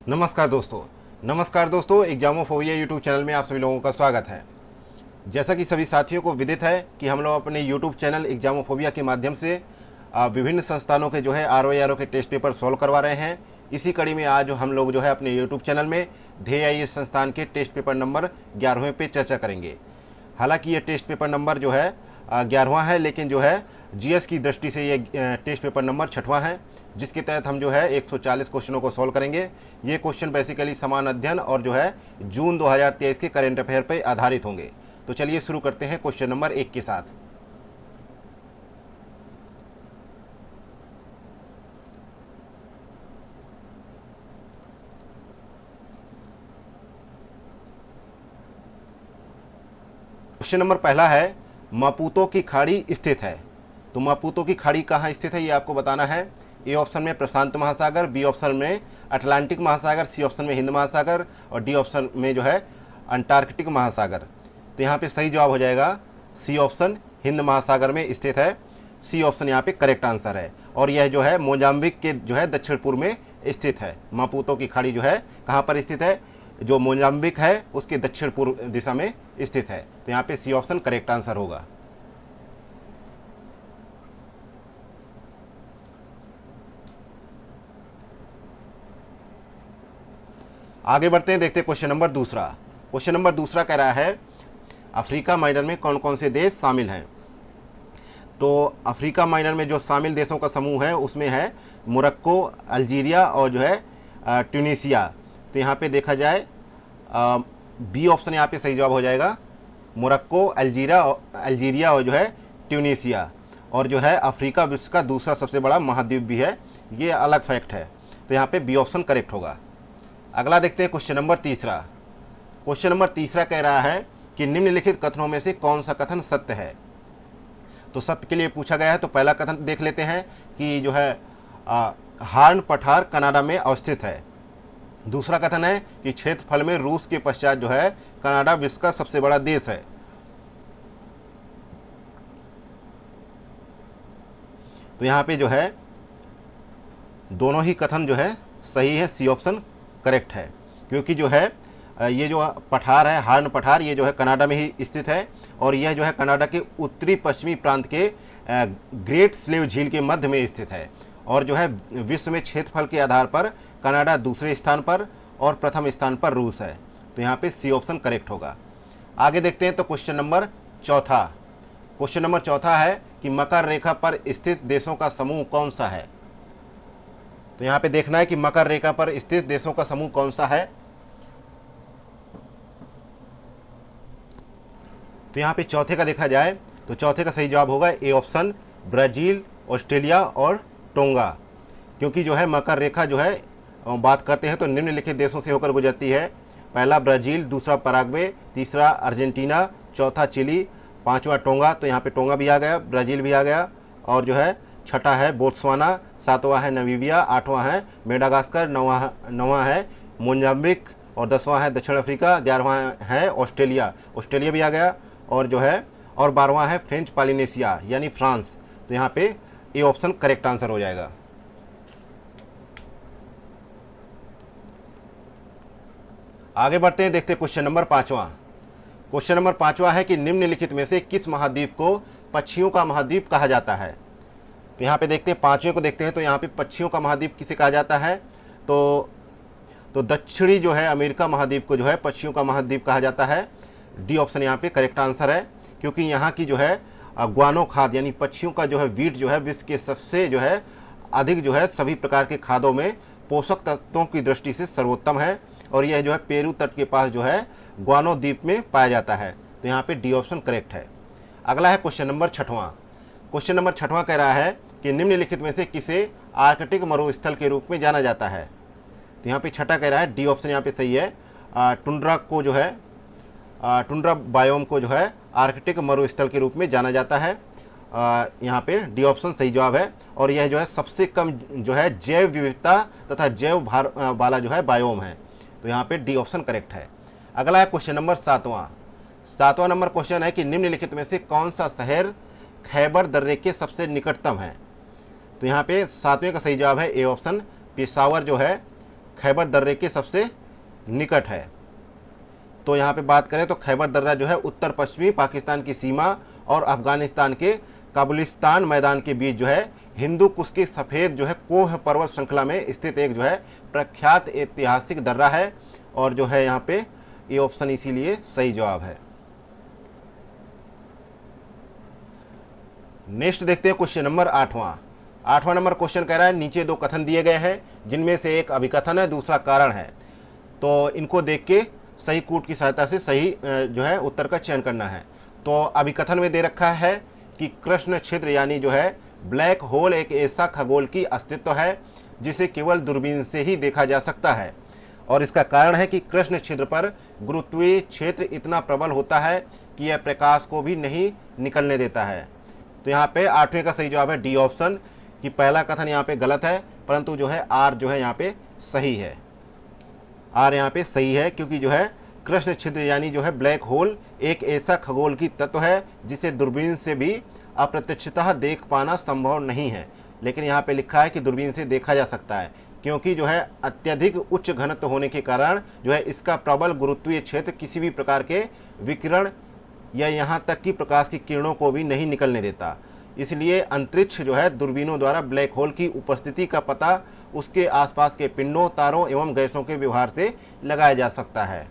नमस्कार दोस्तों, एग्जामोफोबिया YouTube channel में आप सभी लोगों का स्वागत है। जैसा कि सभी साथियों को विदित है कि हम लोग अपने यूट्यूब चैनल एग्जामोफोबिया के माध्यम से विभिन्न संस्थानों के आरओ के टेस्ट पेपर सॉल्व करवा रहे हैं। इसी कड़ी में आज हम लोग अपने यूट्यूब चैनल में ध्येय आईएएस संस्थान के टेस्ट पेपर नंबर 11वें पे चर्चा करेंगे। हालांकि ये टेस्ट पेपर नंबर 11वां है, लेकिन जीएस की दृष्टि से ये टेस्ट पेपर नंबर 6वां है, जिसके तहत हम 140 क्वेश्चनों को सॉल्व करेंगे। ये क्वेश्चन बेसिकली समान अध्ययन और जून 2023 के करंट अफेयर पर आधारित होंगे। तो चलिए शुरू करते हैं क्वेश्चन नंबर 1 के साथ। क्वेश्चन नंबर पहला है, मापुतो की खाड़ी स्थित है। तो मापुतो की खाड़ी कहाँ स्थित है ये आपको बताना है। ए ऑप्शन में प्रशांत महासागर, बी ऑप्शन में अटलांटिक महासागर, सी ऑप्शन में हिंद महासागर और डी ऑप्शन में अंटार्कटिक महासागर। तो यहाँ पे सही जवाब हो जाएगा सी ऑप्शन, हिंद महासागर में स्थित है। सी ऑप्शन यहाँ पे करेक्ट आंसर है। और यह मोजाम्बिक के दक्षिण पूर्व में स्थित है। मापुतो की खाड़ी कहाँ पर स्थित है, जो मोजाम्बिक है उसके दक्षिण पूर्व दिशा में स्थित है। तो यहाँ पे सी ऑप्शन करेक्ट आंसर होगा। आगे बढ़ते हैं, देखते हैं क्वेश्चन नंबर दूसरा। क्वेश्चन नंबर दूसरा कह रहा है, अफ्रीका माइनर में कौन कौन से देश शामिल हैं। तो अफ्रीका माइनर में जो शामिल देशों का समूह है उसमें है मोरक्को, अल्जीरिया और ट्यूनीसिया। तो यहाँ पे देखा जाए बी ऑप्शन यहाँ पे सही जवाब हो जाएगा, मोरक्को, अल्जीरिया और ट्यूनीसिया। और अफ्रीका विश्व का दूसरा सबसे बड़ा महाद्वीप भी है, ये अलग फैक्ट है। तो यहाँ पे बी ऑप्शन करेक्ट होगा। अगला देखते हैं क्वेश्चन नंबर तीसरा। क्वेश्चन नंबर तीसरा कह रहा है कि निम्नलिखित कथनों में से कौन सा कथन सत्य है। तो सत्य के लिए पूछा गया है। तो पहला कथन देख लेते हैं कि हार्न पठार कनाडा में अवस्थित है। दूसरा कथन है कि क्षेत्रफल में रूस के पश्चात कनाडा विश्व का सबसे बड़ा देश है। तो यहाँ पे दोनों ही कथन सही है, सी ऑप्शन करेक्ट है। क्योंकि ये पठार है, हार्न पठार, ये कनाडा में ही स्थित है। और यह कनाडा के उत्तरी पश्चिमी प्रांत के ग्रेट स्लेव झील के मध्य में स्थित है। और विश्व में क्षेत्रफल के आधार पर कनाडा दूसरे स्थान पर और प्रथम स्थान पर रूस है। तो यहाँ पे सी ऑप्शन करेक्ट होगा। आगे देखते हैं तो क्वेश्चन नंबर चौथा। क्वेश्चन नंबर चौथा है कि मकर रेखा पर स्थित देशों का समूह कौन सा है। तो यहाँ पे देखना है कि मकर रेखा पर स्थित देशों का समूह कौन सा है। तो यहाँ पे चौथे का देखा जाए तो चौथे का सही जवाब होगा ए ऑप्शन, ब्राजील, ऑस्ट्रेलिया और टोंगा। क्योंकि मकर रेखा बात करते हैं तो निम्नलिखित देशों से होकर गुजरती है। पहला ब्राजील, दूसरा पराग्वे, तीसरा अर्जेंटीना, चौथा चिली, पांचवा टोंगा। तो यहाँ पे टोंगा भी आ गया, ब्राज़ील भी आ गया। और छठा है बोत्सवाना, सातवां है नामीबिया, आठवां है मेडागास्कर, नौवां है मोजाम्बिक और 10वां है दक्षिण अफ्रीका, 11वां है ऑस्ट्रेलिया, ऑस्ट्रेलिया भी आ गया। और और 12वां है फ्रेंच पॉलिनेशिया यानी फ्रांस। तो यहाँ पे ए ऑप्शन करेक्ट आंसर हो जाएगा। आगे बढ़ते हैं, देखते हैं क्वेश्चन नंबर पांचवा। क्वेश्चन नंबर पांचवा है कि निम्नलिखित में से किस महाद्वीप को पक्षियों का महाद्वीप कहा जाता है। तो यहाँ पे देखते हैं, पांचवें को देखते हैं। तो यहाँ पे पक्षियों का महाद्वीप किसे कहा जाता है। तो दक्षिणी अमेरिका महाद्वीप को पक्षियों का महाद्वीप कहा जाता है। डी ऑप्शन यहाँ पे करेक्ट आंसर है। क्योंकि यहाँ की ग्वानो खाद यानी पक्षियों का वीट विश्व के सबसे अधिक सभी प्रकार के खादों में पोषक तत्वों की दृष्टि से सर्वोत्तम है। और यह पेरू तट के पास ग्वानो द्वीप में पाया जाता है। तो यहाँ पे डी ऑप्शन करेक्ट है। अगला है क्वेश्चन नंबर छठवां। क्वेश्चन नंबर छठवां कह रहा है कि निम्नलिखित में से किसे आर्कटिक मरुस्थल के रूप में जाना जाता है। तो यहाँ पे छठा कह रहा है, डी ऑप्शन यहाँ पे सही है। टुंड्रा को टुंड्रा बायोम को आर्कटिक मरुस्थल के रूप में जाना जाता है। यहाँ पे डी ऑप्शन सही जवाब है। और यह सबसे कम जैव विविधता तथा जैव भार वाला बायोम है। तो यहाँ पे डी ऑप्शन करेक्ट है। अगला है क्वेश्चन नंबर सातवां नंबर क्वेश्चन है कि निम्नलिखित में से कौन सा शहर खैबर दर्रे के सबसे निकटतम है। तो यहाँ पे सातवें का सही जवाब है ए ऑप्शन, पेशावर खैबर दर्रे के सबसे निकट है। तो यहाँ पे बात करें तो खैबर दर्रा जो है उत्तर पश्चिमी पाकिस्तान की सीमा और अफगानिस्तान के काबुलिस्तान मैदान के बीच जो है हिंदू कुश के सफ़ेद जो है कोह पर्वत श्रृंखला में स्थित एक जो है प्रख्यात ऐतिहासिक दर्रा है। और जो है यहाँ पे ये ऑप्शन इसीलिए सही जवाब है। नेक्स्ट देखते हैं क्वेश्चन नंबर 8वां नंबर क्वेश्चन कह रहा है नीचे दो कथन दिए गए हैं जिनमें से एक अभिकथन है दूसरा कारण है। तो इनको देख के सही कूट की सहायता से सही जो है उत्तर का चयन करना है। तो अभिकथन में दे रखा है कि कृष्ण छिद्र यानी जो है ब्लैक होल एक ऐसा खगोल की अस्तित्व है जिसे केवल दूरबीन से ही देखा जा सकता है और इसका कारण है कि कृष्ण छिद्र पर गुरुत्वीय क्षेत्र इतना प्रबल होता है कि यह प्रकाश को भी नहीं निकलने देता है। तो यहाँ पे 8वें का सही जवाब है डी ऑप्शन कि पहला कथन यहाँ पे गलत है, परंतु जो है आर जो है यहाँ पे सही है। आर यहाँ पे सही है क्योंकि जो है कृष्ण छिद्र यानी जो है ब्लैक होल एक ऐसा खगोल की तत्व है जिसे दूरबीन से भी अप्रत्यक्षतः देख पाना संभव नहीं है, लेकिन यहाँ पे लिखा है कि दूरबीन से देखा जा सकता है क्योंकि जो है अत्यधिक उच्च घनत्व होने के कारण जो है इसका प्रबल गुरुत्वीय क्षेत्र किसी भी प्रकार के विकिरण या यहाँ तक कि प्रकाश की किरणों को भी नहीं निकलने देता। इसलिए अंतरिक्ष जो है दूरबीनों द्वारा ब्लैक होल की उपस्थिति का पता उसके आसपास के पिंडों, तारों एवं गैसों के व्यवहार से लगाया जा सकता है।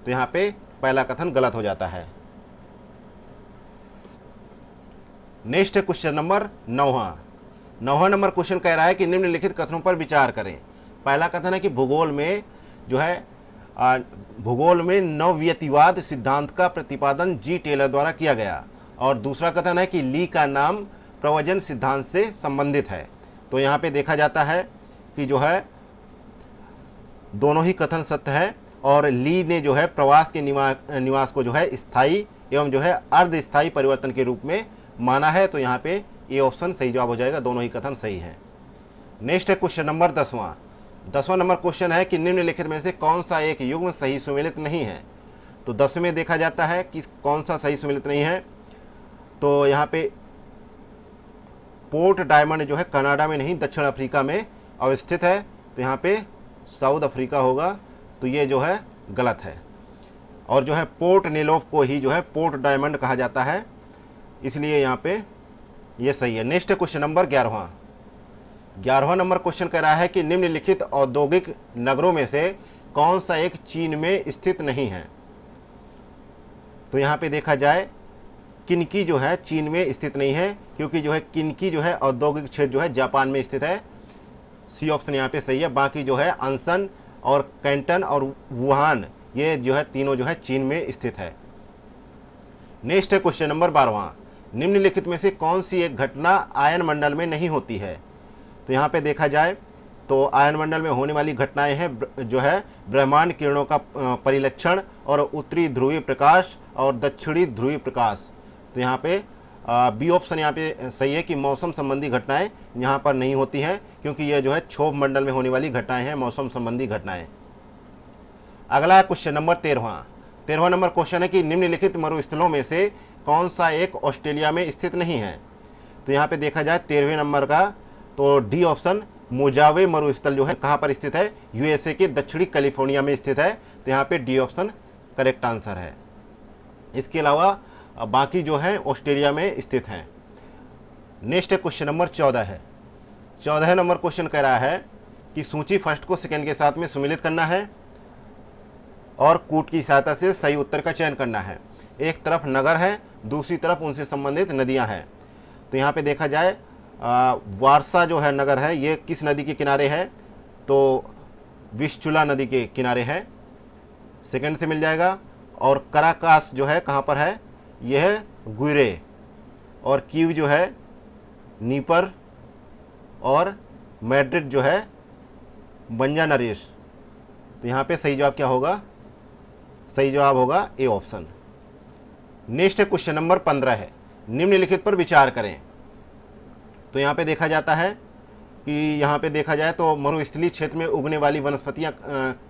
तो यहाँ पे पहला कथन गलत हो जाता है। नेक्स्ट क्वेश्चन नंबर 9वां नंबर क्वेश्चन कह रहा है कि निम्नलिखित कथनों पर विचार करें। पहला कथन है कि भूगोल में नवयतिवाद सिद्धांत का प्रतिपादन जी टेलर द्वारा किया गया और दूसरा कथन है कि ली का नाम प्रवचन सिद्धांत से संबंधित है। तो यहाँ पे देखा जाता है कि जो है दोनों ही कथन सत्य है और ली ने जो है प्रवास के निवास को जो है स्थायी एवं जो है अर्ध स्थायी परिवर्तन के रूप में माना है। तो यहाँ पे ये ऑप्शन सही जवाब हो जाएगा, दोनों ही कथन सही हैं। नेक्स्ट है क्वेश्चन नंबर 10वां नंबर क्वेश्चन है कि निम्नलिखित में से कौन सा एक युग्म सही सुमेलित नहीं है। तो 10वें में देखा जाता है कि कौन सा सही सुमेलित नहीं है। तो यहाँ पे पोर्ट डायमंड जो है कनाडा में नहीं दक्षिण अफ्रीका में अवस्थित है, तो यहाँ पे साउथ अफ्रीका होगा, तो ये जो है गलत है। और जो है पोर्ट नेलोफ को ही जो है पोर्ट डायमंड कहा जाता है, इसलिए यहाँ पे ये सही है। नेक्स्ट क्वेश्चन नंबर 11वां नंबर क्वेश्चन कह रहा है कि निम्नलिखित औद्योगिक नगरों में से कौन सा एक चीन में स्थित नहीं है। तो यहाँ पे देखा जाए किनकी जो है चीन में स्थित नहीं है, क्योंकि जो है किनकी जो है औद्योगिक क्षेत्र जो है जापान में स्थित है। सी ऑप्शन यहाँ पे सही है। बाकी जो है अंसन और कैंटन और वुहान ये जो है तीनों जो है चीन में स्थित है। नेक्स्ट है क्वेश्चन नंबर 12वां, निम्नलिखित में से कौन सी एक घटना आयन मंडल में नहीं होती है। तो यहाँ पे देखा जाए तो आयन मंडल में होने वाली घटनाएं हैं जो है ब्रह्मांड किरणों का परिलक्षण और उत्तरी ध्रुवीय प्रकाश और दक्षिणी ध्रुवीय प्रकाश। तो यहाँ पे बी ऑप्शन यहाँ पे सही है कि मौसम संबंधी घटनाएं यहाँ पर नहीं होती हैं, क्योंकि यह जो है क्षोभ मंडल में होने वाली घटनाएं हैं, मौसम संबंधी घटनाएं। अगला है क्वेश्चन नंबर 13वां नंबर क्वेश्चन है कि निम्नलिखित मरुस्थलों में से कौन सा एक ऑस्ट्रेलिया में स्थित नहीं है। तो यहाँ पे देखा जाए 13वें नंबर का तो डी ऑप्शन मोजावे मरुस्थल जो है कहाँ पर स्थित है, यूएसए के दक्षिणी कैलिफोर्निया में स्थित है। तो यहाँ पे डी ऑप्शन करेक्ट आंसर है। इसके अलावा बाकी जो है ऑस्ट्रेलिया में स्थित हैं। नेक्स्ट क्वेश्चन नंबर 14 है। 14 नंबर क्वेश्चन कह रहा है कि सूची फर्स्ट को सेकंड के साथ में सम्मिलित करना है और कूट की सहायता से सही उत्तर का चयन करना है। एक तरफ नगर है, दूसरी तरफ उनसे संबंधित नदियां हैं। तो यहाँ पे देखा जाए वारसा जो है नगर है, ये किस नदी के किनारे है, तो विस्चुला नदी के किनारे है, सेकंड से मिल जाएगा। और कराकास जो है कहाँ पर है, यह है गुइरे। और कीव जो है नीपर और मैड्रिड जो है बंजानरेस। तो यहाँ पे सही जवाब क्या होगा, सही जवाब होगा A option. Next question number 15 है, निम्नलिखित पर विचार करें। तो यहाँ पे देखा जाता है कि यहाँ पे देखा जाए तो मरुस्थलीय क्षेत्र में उगने वाली वनस्पतियाँ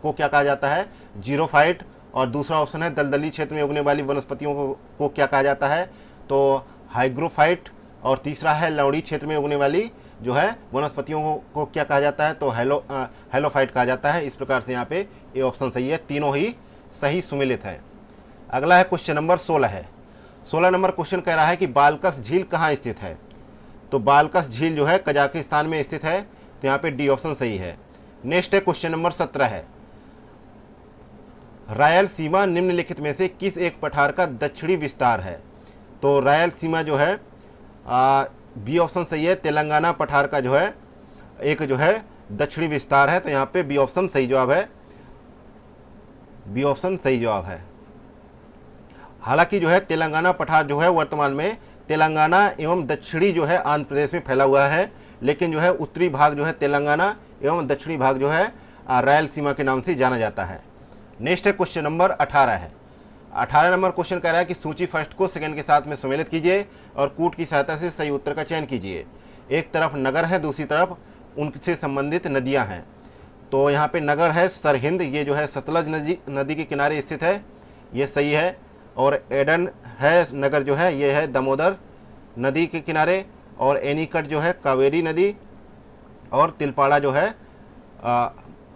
को क्या कहा जाता है, जीरोफाइट। और दूसरा ऑप्शन है दलदली क्षेत्र में उगने वाली वनस्पतियों को क्या कहा जाता है, तो हाइग्रोफाइट। और तीसरा है लवड़ी क्षेत्र में उगने वाली जो है वनस्पतियों को क्या कहा जाता है, तो हेलोफाइट कहा जाता है। इस प्रकार से यहाँ पे ये ऑप्शन सही है, तीनों ही सही सुमेलित है। अगला है क्वेश्चन नंबर 16 है। 16 नंबर क्वेश्चन कह रहा है कि बालकस झील कहाँ स्थित है। तो बालकस झील जो है कजाकिस्तान में स्थित है, तो यहाँ पे डी ऑप्शन सही है। नेक्स्ट है क्वेश्चन नंबर 17 है। रायलसीमा निम्नलिखित में से किस एक पठार का दक्षिणी विस्तार है। तो रायलसीमा जो है बी ऑप्शन सही है, तेलंगाना पठार का जो है एक जो है दक्षिणी विस्तार है, तो यहाँ पे बी ऑप्शन सही जवाब है, बी ऑप्शन सही जवाब है। हालांकि जो है तेलंगाना पठार जो है वर्तमान में तेलंगाना एवं दक्षिणी जो है आंध्र प्रदेश में फैला हुआ है, लेकिन जो है उत्तरी भाग जो है तेलंगाना एवं दक्षिणी भाग जो है रायलसीमा के नाम से जाना जाता है। नेक्स्ट है क्वेश्चन नंबर 18 है। 18 नंबर क्वेश्चन कह रहा है कि सूची फर्स्ट को सेकंड के साथ में सम्मिलित कीजिए और कूट की सहायता से सही उत्तर का चयन कीजिए। एक तरफ नगर है, दूसरी तरफ उनसे संबंधित नदियां हैं। तो यहाँ पे नगर है सरहिंद, ये जो है सतलज नदी के किनारे स्थित है, ये सही है। और एडन है नगर जो है ये है दामोदर नदी के किनारे, और एनीकट जो है कावेरी नदी, और तिलपाड़ा जो है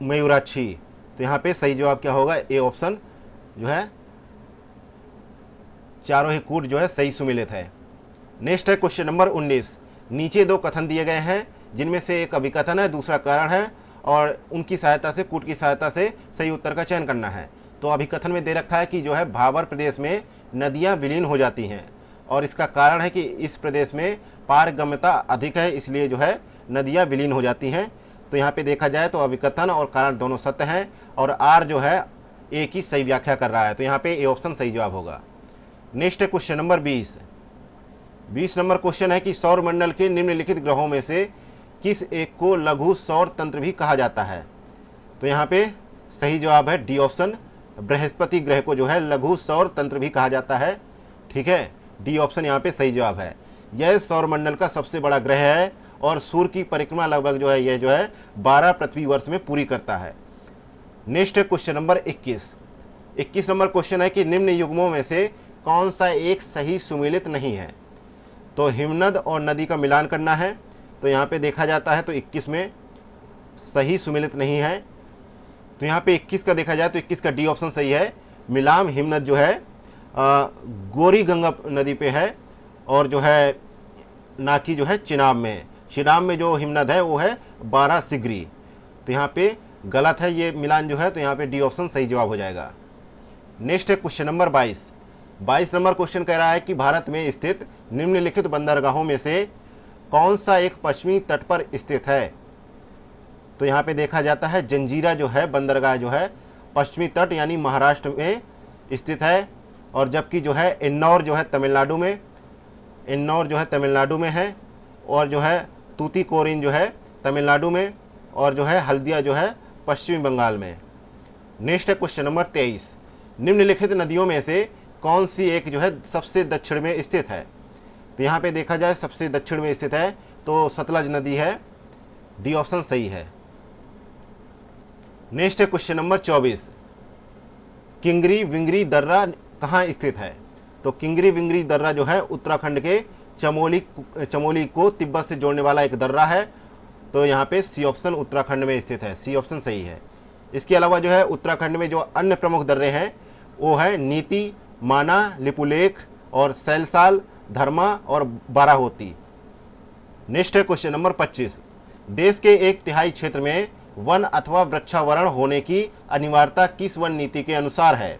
मयूराक्षी। तो यहाँ पे सही जवाब क्या होगा, ए ऑप्शन जो है चारों ही कूट जो है सही सुमेलित है। नेक्स्ट है क्वेश्चन नंबर 19। नीचे दो कथन दिए गए हैं, जिनमें से एक अभिकथन है, दूसरा कारण है, और उनकी सहायता से कूट की सहायता से सही उत्तर का चयन करना है। तो अभिकथन में दे रखा है कि जो है भाबर प्रदेश में नदियां विलीन हो जाती हैं, और इसका कारण है कि इस प्रदेश में पारगम्यता अधिक है, इसलिए जो है नदियां विलीन हो जाती हैं। तो यहाँ पे देखा जाए तो अभिकथन और कारण दोनों सत्य हैं, और आर जो है एक ही सही व्याख्या कर रहा है, तो यहाँ पे ए ऑप्शन सही जवाब होगा। नेक्स्ट है क्वेश्चन नंबर 20। 20 नंबर क्वेश्चन है कि सौर मंडल के निम्नलिखित ग्रहों में से किस एक को लघु सौर तंत्र भी कहा जाता है। तो यहाँ पे सही जवाब है डी ऑप्शन, बृहस्पति ग्रह को जो है लघु सौर तंत्र भी कहा जाता है। ठीक है, डी ऑप्शन यहाँ पे सही जवाब है। यह सौरमंडल का सबसे बड़ा ग्रह है, और सूर्य की परिक्रमा लगभग जो है यह जो है 12 पृथ्वी वर्ष में पूरी करता है। नेक्स्ट है क्वेश्चन नंबर 21। 21 नंबर क्वेश्चन है कि निम्न युग्मों में से कौन सा एक सही सुमेलित नहीं है। तो हिमनद और नदी का मिलान करना है, तो यहाँ पे देखा जाता है तो 21 में सही सुमेलित नहीं है। तो यहाँ पे 21 का देखा जाए तो 21 का डी ऑप्शन सही है। मिलाम हिमनद जो है गोरी गंगा नदी पे है, और जो है नाकी जो है चिनाब में। चिनाब में जो हिमनद है वो है 12 सिगरी। तो यहाँ पे गलत है ये मिलान जो है, तो यहाँ पे डी ऑप्शन सही जवाब हो जाएगा। नेक्स्ट है क्वेश्चन नंबर 22। 22 नंबर क्वेश्चन कह रहा है कि भारत में स्थित निम्नलिखित बंदरगाहों में से कौन सा एक पश्चिमी तट पर स्थित है। तो यहाँ पे देखा जाता है जंजीरा जो है बंदरगाह जो है पश्चिमी तट यानी महाराष्ट्र में स्थित है, और जबकि जो है इन्नौर जो है तमिलनाडु में, इन्नौर जो है तमिलनाडु में है, और जो है तूतीकोरिन जो है तमिलनाडु में, और जो है हल्दिया जो है पश्चिमी बंगाल में। नेक्स्ट है क्वेश्चन नंबर 23। निम्नलिखित नदियों में से कौन सी एक जो है सबसे दक्षिण में स्थित है। तो यहाँ पे देखा जाए सबसे दक्षिण में स्थित है तो सतलज नदी है, डी ऑप्शन सही है। नेक्स्ट है क्वेश्चन नंबर 24। किंगरी विंगरी दर्रा कहाँ स्थित है। तो किंगरी विंगरी दर्रा जो है उत्तराखंड के चमोली को तिब्बत से जोड़ने वाला एक दर्रा है, तो यहाँ पे सी ऑप्शन उत्तराखंड में स्थित है, सी ऑप्शन सही है। इसके अलावा जो है उत्तराखंड में जो अन्य प्रमुख दर्रे हैं वो है नीति, माना, लिपुलेख और सैलसाल, धर्मा और बाराहोती। नेक्स्ट है क्वेश्चन नंबर 25। देश के 1/3 क्षेत्र में वन अथवा वृक्षावरण होने की अनिवार्यता किस वन नीति के अनुसार है।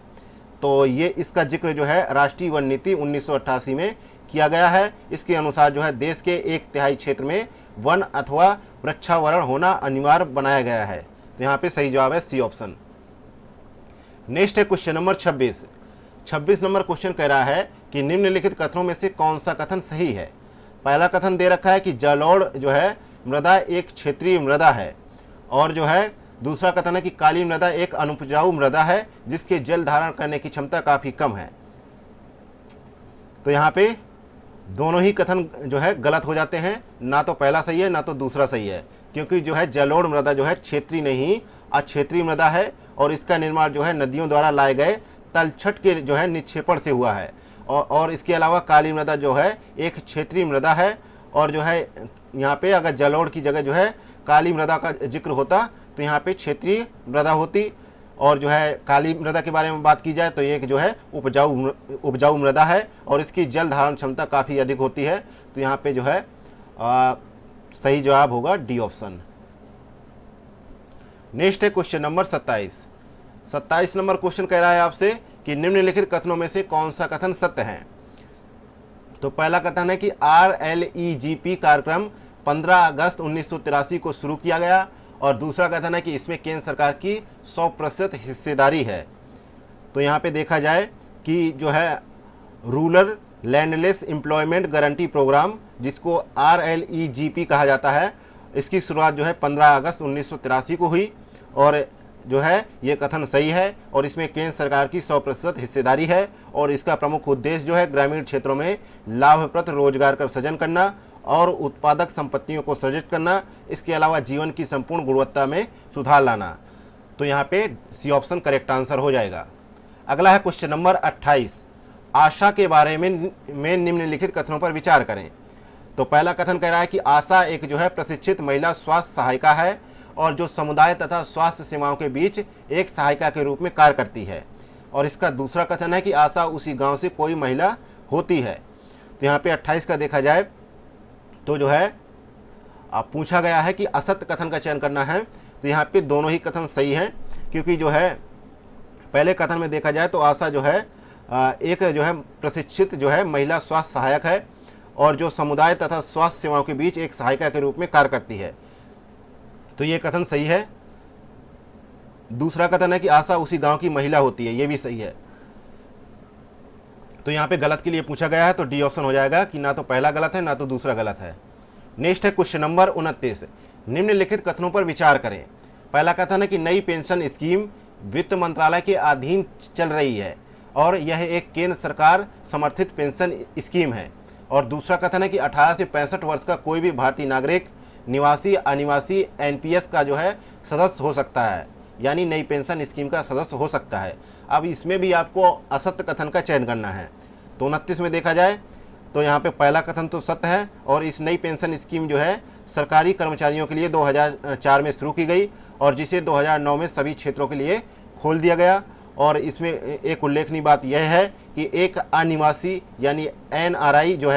तो ये इसका जिक्र जो है राष्ट्रीय वन नीति 1988 में किया गया है। इसके अनुसार जो है देश के 1/3 क्षेत्र में वन अथवा वृक्षावरण होना अनिवार्य बनाया गया है, तो यहाँ पे सही जवाब है सी ऑप्शन। नेक्स्ट है क्वेश्चन नंबर 26। 26 नंबर क्वेश्चन कह रहा है कि निम्नलिखित कथनों में से कौन सा कथन सही है। पहला कथन दे रखा है कि जलोढ़ जो है मृदा एक क्षेत्रीय मृदा है, और जो है दूसरा कथन है कि काली मृदा एक अनुपजाऊ मृदा है जिसके जल धारण करने की क्षमता काफी कम है। तो यहाँ पे दोनों ही कथन जो है गलत हो जाते हैं, ना तो पहला सही है ना तो दूसरा सही है, क्योंकि जो है जलोढ़ मृदा जो है क्षेत्रीय नहीं अक्षेत्रीय मृदा है, और इसका निर्माण जो है नदियों द्वारा लाए गए तलछट के जो है निक्षेपण से हुआ है। और इसके अलावा काली मृदा जो है एक क्षेत्रीय मृदा है, और जो है यहाँ पे अगर जलोढ़ की जगह जो है काली मृदा का जिक्र होता तो यहाँ पे क्षेत्रीय मृदा होती, और जो है काली मृदा के बारे में बात की जाए तो एक जो है उपजाऊ मृदा है और इसकी जल धारण क्षमता काफ़ी अधिक होती है। तो यहाँ पे जो है सही जवाब होगा डी ऑप्शन। नेक्स्ट है क्वेश्चन नंबर 27 नंबर क्वेश्चन कह रहा है आपसे कि निम्नलिखित कथनों में से कौन सा कथन सत्य है। तो पहला कथन है कि RLEGP कार्यक्रम 15 अगस्त 1983 को शुरू किया गया, और दूसरा कथन है कि इसमें केंद्र सरकार की 100% हिस्सेदारी है। तो यहाँ पे देखा जाए कि जो है rural landless employment guarantee programme, जिसको RLEGP कहा जाता है, इसकी शुरुआत जो है 15 अगस्त 1983 को हुई, और जो है ये कथन सही है, और इसमें केंद्र सरकार की 100% हिस्सेदारी है, और इसका प्रमुख उद्देश्य जो है ग्रामीण क्षेत्रों में लाभप्रद रोजगार का सृजन करना और उत्पादक संपत्तियों को सृजित करना, इसके अलावा जीवन की संपूर्ण गुणवत्ता में सुधार लाना। तो यहाँ पे सी ऑप्शन करेक्ट आंसर हो जाएगा। अगला है क्वेश्चन नंबर 28, आशा के बारे में निम्नलिखित कथनों पर विचार करें। तो पहला कथन कह रहा है कि आशा एक जो है प्रशिक्षित महिला स्वास्थ्य सहायिका है, और जो समुदाय तथा स्वास्थ्य सेवाओं के बीच एक सहायिका के रूप में कार्य करती है। और इसका दूसरा कथन है कि आशा उसी गांव से कोई महिला होती है। तो यहाँ पे 28 का देखा जाए तो जो है आप पूछा गया है कि असत्य कथन का चयन करना है। तो यहाँ पे दोनों ही कथन सही हैं, क्योंकि जो है पहले कथन में देखा जाए तो आशा जो है एक जो है प्रशिक्षित जो है महिला स्वास्थ्य सहायक है, और जो समुदाय तथा स्वास्थ्य सेवाओं के बीच एक सहायिका के रूप में कार्य करती है। तो ये कथन सही है। दूसरा कथन है कि आशा उसी गांव की महिला होती है, ये भी सही है। तो यहाँ पे गलत के लिए पूछा गया है, तो डी ऑप्शन हो जाएगा कि ना तो पहला गलत है ना तो दूसरा गलत है। नेक्स्ट है क्वेश्चन नंबर 29, निम्नलिखित कथनों पर विचार करें। पहला कथन है कि नई पेंशन स्कीम वित्त मंत्रालय के अधीन चल रही है, और यह एक केंद्र सरकार समर्थित पेंशन स्कीम है। और दूसरा कथन है कि 18 से 65 वर्ष का कोई भी भारतीय नागरिक निवासी अनिवासी NPS का जो है सदस्य हो सकता है, यानी नई पेंशन स्कीम का सदस्य हो सकता है। अब इसमें भी आपको असत्य कथन का चयन करना है। तो 29 में देखा जाए तो यहाँ पे पहला कथन तो सत्य है, और इस नई पेंशन स्कीम जो है सरकारी कर्मचारियों के लिए 2004 में शुरू की गई, और जिसे 2009 में सभी क्षेत्रों के लिए खोल दिया गया। और इसमें एक उल्लेखनीय बात यह है कि एक अनिवासी यानी NRI जो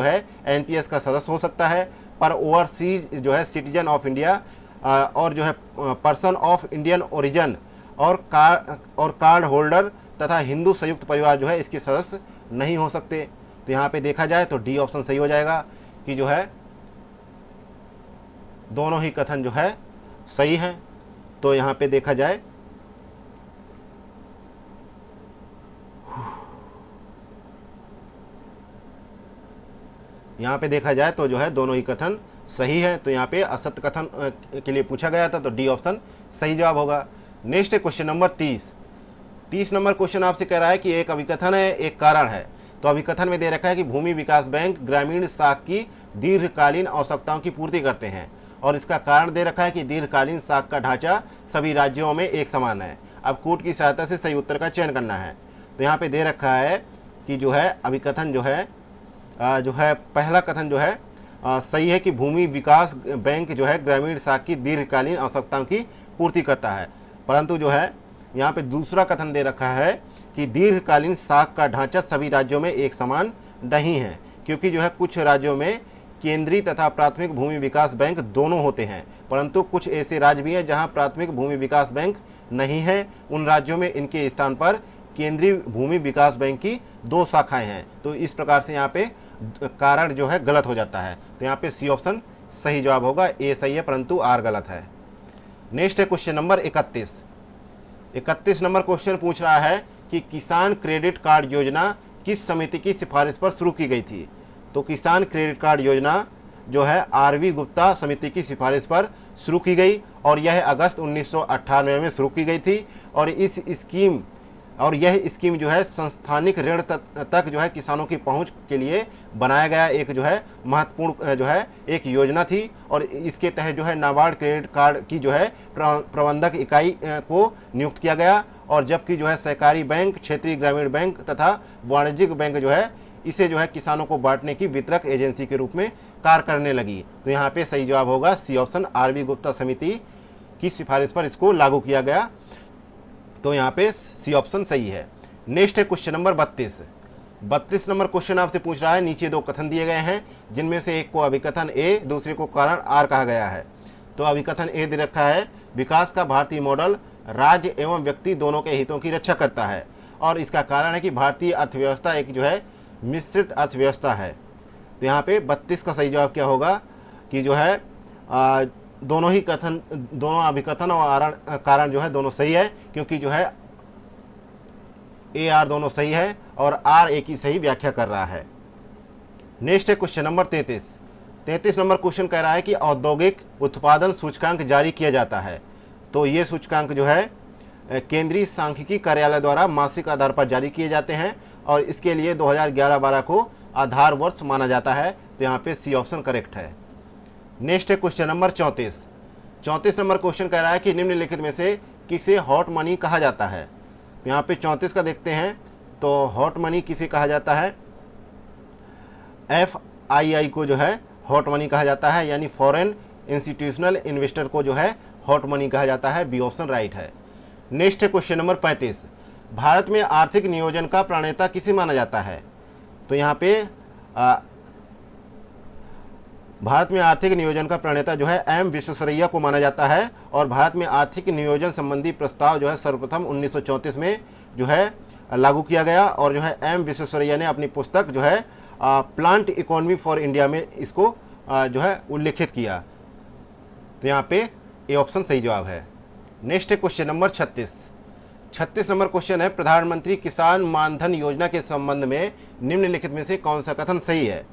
है NPS का सदस्य हो सकता है, पर ओवरसीज जो है सिटीजन ऑफ इंडिया और जो है पर्सन ऑफ इंडियन ओरिजिन और कार्ड होल्डर तथा हिंदू संयुक्त परिवार जो है इसके सदस्य नहीं हो सकते। तो यहाँ पे देखा जाए तो डी ऑप्शन सही हो जाएगा कि जो है दोनों ही कथन जो है सही हैं। तो यहाँ पे देखा जाए तो जो है दोनों ही कथन सही है। तो यहाँ पे असत्य कथन के लिए पूछा गया था, तो डी ऑप्शन सही जवाब होगा। नेक्स्ट है क्वेश्चन नंबर 30 नंबर क्वेश्चन आपसे कह रहा है कि एक अभिकथन है एक कारण है। तो अभिकथन में दे रखा है कि भूमि विकास बैंक ग्रामीण साख की दीर्घकालीन आवश्यकताओं की पूर्ति करते हैं, और इसका कारण दे रखा है कि दीर्घकालीन साख का ढांचा सभी राज्यों में एक समान है। अब कोड की सहायता से सही उत्तर का चयन करना है। तो यहाँ पे दे रखा है कि जो है अभिकथन जो है पहला कथन जो है सही है कि भूमि विकास बैंक जो है ग्रामीण साख की दीर्घकालीन आवश्यकताओं की पूर्ति करता है, परंतु जो है यहाँ पे दूसरा कथन दे रखा है कि दीर्घकालीन साख का ढांचा सभी राज्यों में एक समान नहीं है, क्योंकि जो है कुछ राज्यों में केंद्रीय तथा प्राथमिक भूमि विकास बैंक दोनों होते हैं, परंतु कुछ ऐसे राज्य भी हैं जहाँ प्राथमिक भूमि विकास बैंक नहीं है। उन राज्यों में इनके स्थान पर केंद्रीय भूमि विकास बैंक की 2 शाखाएं हैं। तो इस प्रकार से यहाँ पे कारण जो है गलत हो जाता है। तो यहाँ पे सी ऑप्शन सही जवाब होगा, ए सही है परंतु आर गलत है। नेक्स्ट है क्वेश्चन नंबर 31 नंबर क्वेश्चन पूछ रहा है कि किसान क्रेडिट कार्ड योजना किस समिति की सिफारिश पर शुरू की गई थी। तो किसान क्रेडिट कार्ड योजना जो है RV गुप्ता समिति की सिफारिश पर शुरू की गई, और यह अगस्त 1998 में शुरू की गई थी। और यह स्कीम जो है संस्थानिक ऋण तक जो है किसानों की पहुंच के लिए बनाया गया एक जो है महत्वपूर्ण जो है एक योजना थी। और इसके तहत जो है नाबार्ड क्रेडिट कार्ड की जो है प्रबंधक इकाई को नियुक्त किया गया, और जबकि जो है सहकारी बैंक, क्षेत्रीय ग्रामीण बैंक तथा वाणिज्यिक बैंक जो है इसे जो है किसानों को बांटने की वितरक एजेंसी के रूप में कार्य करने लगी। तो यहाँ पे सही जवाब होगा सी ऑप्शन, आरवी गुप्ता समिति की सिफारिश पर इसको लागू किया गया। तो यहाँ पे सी ऑप्शन सही है। नेक्स्ट है क्वेश्चन नंबर 32 नंबर क्वेश्चन आपसे पूछ रहा है, नीचे दो कथन दिए गए हैं जिनमें से एक को अभिकथन ए, दूसरे को कारण आर कहा गया है। तो अभिकथन ए दे रखा है, विकास का भारतीय मॉडल राज्य एवं व्यक्ति दोनों के हितों की रक्षा करता है, और इसका कारण है कि भारतीय अर्थव्यवस्था एक जो है मिश्रित अर्थव्यवस्था है। तो यहाँ पे 32 का सही जवाब क्या होगा कि जो है दोनों ही कथन, दोनों अभिकथन और कारण जो है दोनों सही है, क्योंकि जो है ए आर दोनों सही है और आर ए की सही व्याख्या कर रहा है। नेक्स्ट है क्वेश्चन नंबर 33 नंबर क्वेश्चन कह रहा है कि औद्योगिक उत्पादन सूचकांक जारी किया जाता है। तो ये सूचकांक जो है केंद्रीय सांख्यिकी कार्यालय द्वारा मासिक आधार पर जारी किए जाते हैं, और इसके लिए 2011-12 को आधार वर्ष माना जाता है। तो यहाँ पे सी ऑप्शन करेक्ट है। नेक्स्ट है क्वेश्चन नंबर 34 नंबर क्वेश्चन कह रहा है कि निम्नलिखित में से किसे हॉट मनी कहा जाता है। तो यहाँ पे 34 का देखते हैं। तो हॉट मनी किसे कहा जाता है, FII को जो है हॉट मनी कहा जाता है, यानी फॉरेन इंस्टीट्यूशनल इन्वेस्टर को जो है हॉट मनी कहा जाता है। बी ऑप्शन राइट है। नेक्स्ट है क्वेश्चन नंबर 35, भारत में आर्थिक नियोजन का प्रणेता किसे माना जाता है। तो यहाँ पे भारत में आर्थिक नियोजन का प्रणेता जो है एम विश्वेश्वरैया को माना जाता है, और भारत में आर्थिक नियोजन संबंधी प्रस्ताव जो है सर्वप्रथम 1934 में जो है लागू किया गया, और जो है एम विश्वेश्वरैया ने अपनी पुस्तक जो है प्लांट इकोनॉमी फॉर इंडिया में इसको जो है उल्लेखित किया। तो यहाँ पे ए ऑप्शन सही जवाब है। नेक्स्ट है क्वेश्चन नंबर 36 नंबर क्वेश्चन है, प्रधानमंत्री किसान मानधन योजना के संबंध में निम्नलिखित में से कौन सा कथन सही है।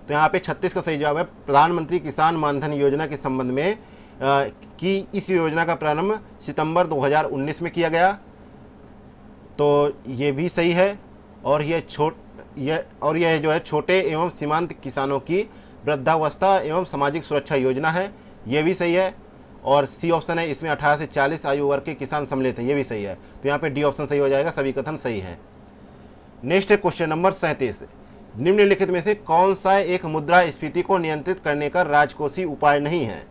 तो यहाँ पे 36 का सही जवाब है, प्रधानमंत्री किसान मानधन योजना के संबंध में कि इस योजना का प्रारंभ सितंबर 2019 में किया गया। तो ये भी सही है, और यह जो है छोटे एवं सीमांत किसानों की वृद्धावस्था एवं सामाजिक सुरक्षा योजना है, ये भी सही है। और सी ऑप्शन है, इसमें 18 से 40 आयु वर्ग के किसान सम्मिलित हैं, ये भी सही है। तो यहाँ पे डी ऑप्शन सही हो जाएगा, सभी कथन सही है। नेक्स्ट है क्वेश्चन नंबर 37, निम्नलिखित में से कौन सा एक मुद्रास्फीति को नियंत्रित करने का राजकोषीय उपाय नहीं है।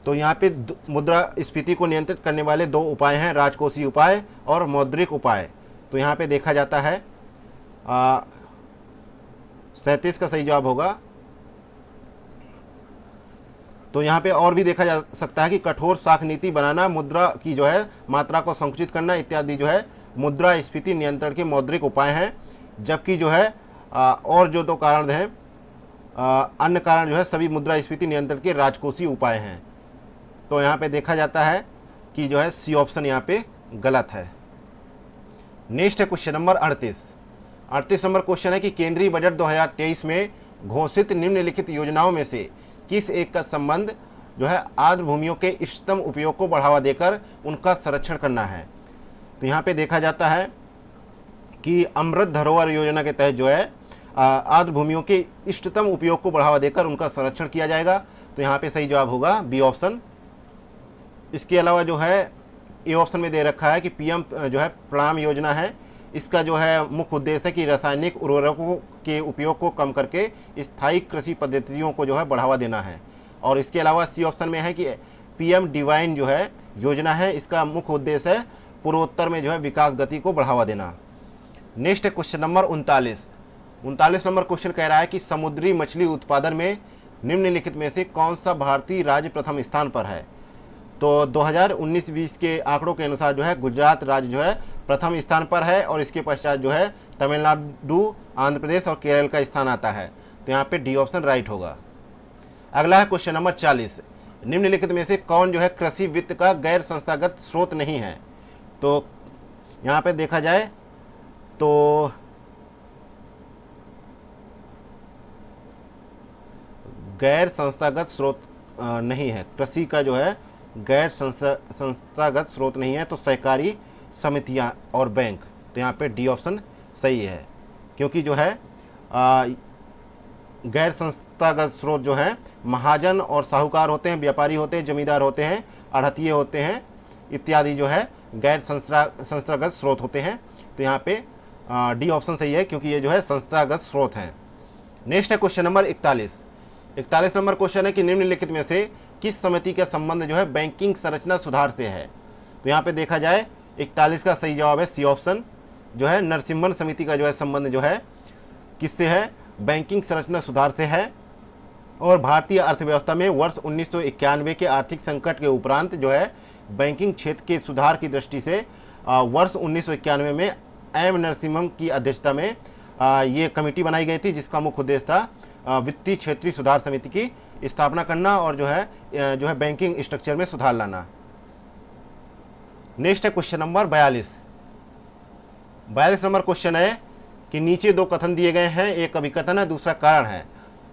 तो यहाँ पे मुद्रास्फीति को नियंत्रित करने वाले दो उपाय हैं, राजकोषीय उपाय और मौद्रिक उपाय। तो यहाँ पे देखा जाता है 37 का सही जवाब होगा। तो यहाँ पे और भी देखा जा सकता है कि कठोर साख नीति बनाना, मुद्रा की जो है मात्रा को संकुचित करना इत्यादि जो है मुद्रास्फीति नियंत्रण के मौद्रिक उपाय हैं। जबकि जो है और जो दो कारण हैं, अन्य कारण जो है सभी मुद्रास्फीति नियंत्रण के राजकोषीय उपाय हैं। तो यहाँ पे देखा जाता है कि जो है सी ऑप्शन यहाँ पे गलत है। नेक्स्ट है क्वेश्चन नंबर 38 नंबर क्वेश्चन है कि केंद्रीय बजट 2023 में घोषित निम्नलिखित योजनाओं में से किस एक का संबंध जो है आर्द्र भूमियों के इष्टतम उपयोग को बढ़ावा देकर उनका संरक्षण करना है। तो यहाँ पे देखा जाता है कि अमृत धरोहर योजना के तहत जो है आर्द्र भूमियों के इष्टतम उपयोग को बढ़ावा देकर उनका संरक्षण किया जाएगा। तो यहाँ पे सही जवाब होगा बी ऑप्शन। इसके अलावा जो है ए ऑप्शन में दे रखा है कि पीएम जो है प्रणाम योजना है, इसका जो है मुख्य उद्देश्य है कि रासायनिक उर्वरकों के उपयोग को कम करके स्थायी कृषि पद्धतियों को जो है बढ़ावा देना है। और इसके अलावा सी ऑप्शन में है कि पीएम डिवाइन जो है योजना है, इसका मुख्य उद्देश्य है पूर्वोत्तर में जो है विकास गति को बढ़ावा देना। नेक्स्ट है क्वेश्चन नंबर 39 नंबर क्वेश्चन कह रहा है कि समुद्री मछली उत्पादन में निम्नलिखित में से कौन सा भारतीय राज्य प्रथम स्थान पर है। तो 2019-20 के आंकड़ों के अनुसार जो है गुजरात राज्य जो है प्रथम स्थान पर है, और इसके पश्चात जो है तमिलनाडु, आंध्र प्रदेश और केरल का स्थान आता है। तो यहाँ पे डी ऑप्शन राइट होगा। अगला है क्वेश्चन नंबर 40, निम्नलिखित में से कौन जो है कृषि वित्त का गैर संस्थागत स्रोत नहीं है। तो यहाँ पे देखा जाए तो गैर संस्थागत स्रोत नहीं है, कृषि का जो है गैर संस्थागत स्रोत नहीं है, तो सहकारी समितियां और बैंक। तो यहाँ पे डी ऑप्शन सही है, क्योंकि जो है गैर संस्थागत स्रोत जो है महाजन और साहूकार होते हैं, व्यापारी होते हैं, जमींदार होते हैं, आढ़तिये होते हैं इत्यादि जो है गैर संस्थागत स्रोत होते हैं। तो यहाँ पे डी ऑप्शन सही है, क्योंकि ये जो है संस्थागत स्रोत हैं। नेक्स्ट है क्वेश्चन नंबर 41। 41 नंबर क्वेश्चन है कि निम्नलिखित में से किस समिति का संबंध जो है बैंकिंग संरचना सुधार से है। तो यहाँ पे देखा जाए 41 का सही जवाब है सी ऑप्शन, जो है नरसिम्हन समिति का जो है संबंध जो है किससे है, बैंकिंग संरचना सुधार से है। और भारतीय अर्थव्यवस्था में वर्ष 1991 के आर्थिक संकट के उपरांत जो है बैंकिंग क्षेत्र के सुधार की दृष्टि से वर्ष 1991 में एम नरसिम्हन की अध्यक्षता में ये कमेटी बनाई गई थी, जिसका मुख्य उद्देश्य था वित्तीय क्षेत्रीय सुधार समिति की स्थापना करना और जो है बैंकिंग स्ट्रक्चर में सुधार लाना। नेक्स्ट है क्वेश्चन नंबर 42। 42 नंबर क्वेश्चन है कि नीचे दो कथन दिए गए हैं, एक अभिकथन है दूसरा कारण है,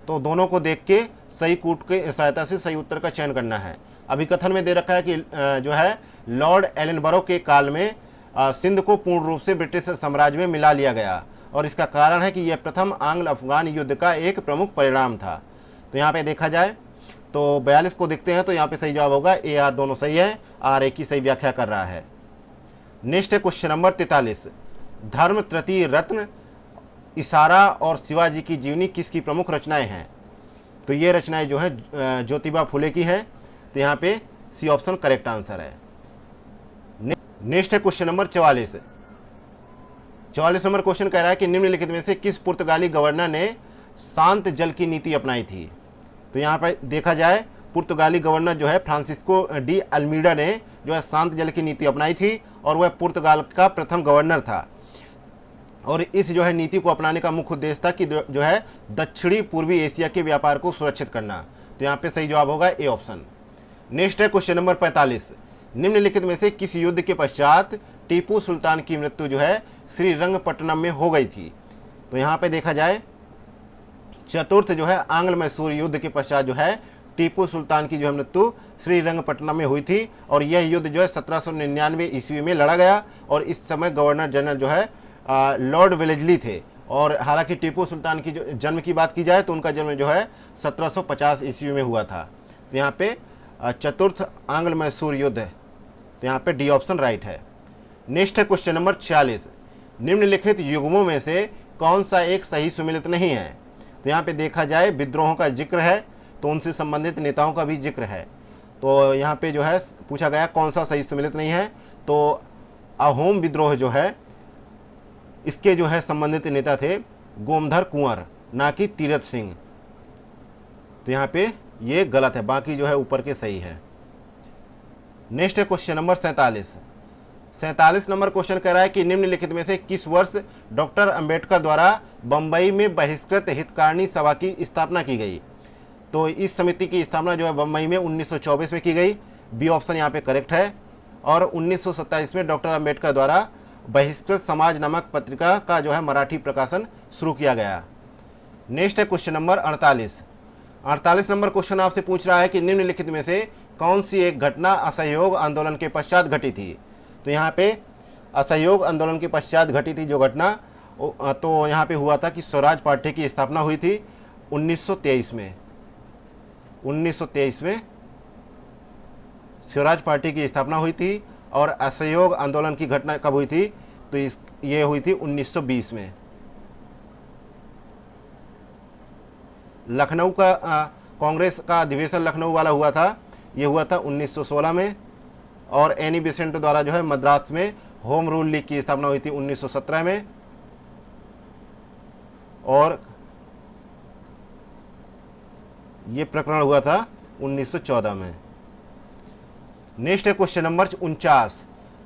तो दोनों को देख के सही कूट के सहायता से सही उत्तर का चयन करना है। अभिकथन में दे रखा है कि जो है लॉर्ड एलनबरो के काल में सिंध को पूर्ण रूप से ब्रिटिश साम्राज्य में मिला लिया गया, और इसका कारण है कि यह प्रथम आंग्ल अफगान युद्ध का एक प्रमुख परिणाम था। तो यहाँ पे देखा जाए तो 42 को देखते हैं, तो यहाँ पे सही जवाब होगा ए आर, दोनों सही है, आर एक की सही व्याख्या कर रहा है। नेक्स्ट है क्वेश्चन नंबर 43। धर्म तृतीय रत्न, इशारा और शिवाजी की जीवनी किसकी प्रमुख रचनाएं हैं। तो ये रचनाएं जो है ज्योतिबा फुले की है, तो यहाँ पे सी ऑप्शन करेक्ट आंसर है। नेक्स्ट है क्वेश्चन नंबर 44। 44 नंबर क्वेश्चन कह रहा है कि निम्नलिखित में से किस पुर्तगाली गवर्नर ने शांत जल की नीति अपनाई थी। तो यहाँ पर देखा जाए पुर्तगाली गवर्नर जो है फ्रांसिस्को डी अल्मीडा ने जो है शांत जल की नीति अपनाई थी, और वह पुर्तगाल का प्रथम गवर्नर था। और इस जो है नीति को अपनाने का मुख्य उद्देश्य था कि जो है दक्षिणी पूर्वी एशिया के व्यापार को सुरक्षित करना। तो यहाँ पे सही जवाब होगा ए ऑप्शन। नेक्स्ट है क्वेश्चन नंबर 45। निम्नलिखित में से किस युद्ध के पश्चात टीपू सुल्तान की मृत्यु जो है श्रीरंगपट्टनम में हो गई थी। तो यहाँ पे देखा जाए चतुर्थ जो है आंग्ल मैसूर युद्ध के पश्चात जो है टीपू सुल्तान की जो है मृत्यु श्रीरंगपट्टनम में हुई थी, और यह युद्ध जो है 1799 ईस्वी में लड़ा गया, और इस समय गवर्नर जनरल जो है लॉर्ड वेलेस्ली थे। और हालांकि टीपू सुल्तान की जो जन्म की बात की जाए तो उनका जन्म जो है 1750 ईस्वी में हुआ था। तो यहाँ पे चतुर्थ आंग्ल मैसूर युद्ध है, तो यहाँ पे डी ऑप्शन राइट है। नेक्स्ट है क्वेश्चन नंबर 46। निम्नलिखित युग्मों में से कौन सा एक सही सुमेलित नहीं है। तो यहाँ पे देखा जाए विद्रोहों का जिक्र है, तो उनसे संबंधित नेताओं का भी जिक्र है। तो यहाँ पे जो है पूछा गया कौन सा सही सुमेलित नहीं है, तो अहोम विद्रोह जो है इसके जो है संबंधित नेता थे गोमधर कुंवर, ना कि तीरथ सिंह। तो यहाँ पे ये गलत है, बाकी जो है ऊपर के सही है। नेक्स्ट है क्वेश्चन नंबर 47। 47 नंबर क्वेश्चन कह रहा है कि निम्नलिखित में से किस वर्ष डॉक्टर अंबेडकर द्वारा बंबई में बहिष्कृत हितकारिणी सभा की स्थापना की गई। तो इस समिति की स्थापना जो है बंबई में 1924 में की गई, बी ऑप्शन यहाँ पे करेक्ट है। और 1927 में डॉक्टर अंबेडकर द्वारा बहिष्कृत समाज नामक पत्रिका का जो है मराठी प्रकाशन शुरू किया गया। नेक्स्ट है क्वेश्चन नंबर 48। 48 नंबर क्वेश्चन आपसे पूछ रहा है कि निम्नलिखित में से कौन सी एक घटना असहयोग आंदोलन के पश्चात घटी थी। तो यहाँ पे असहयोग आंदोलन के पश्चात घटी थी जो घटना, तो यहाँ पे हुआ था कि स्वराज पार्टी की स्थापना हुई थी 1923 में। 1923 में स्वराज पार्टी की स्थापना हुई थी, और असहयोग आंदोलन की घटना कब हुई थी, तो ये हुई थी 1920 में। लखनऊ का कांग्रेस का अधिवेशन लखनऊ वाला हुआ था, ये हुआ था 1916 में। और एनी बेसेंट द्वारा जो है मद्रास में होम रूल लीग की स्थापना हुई थी 1917 में। और ये प्रकरण हुआ था 1914 में। नेक्स्ट है क्वेश्चन नंबर 49।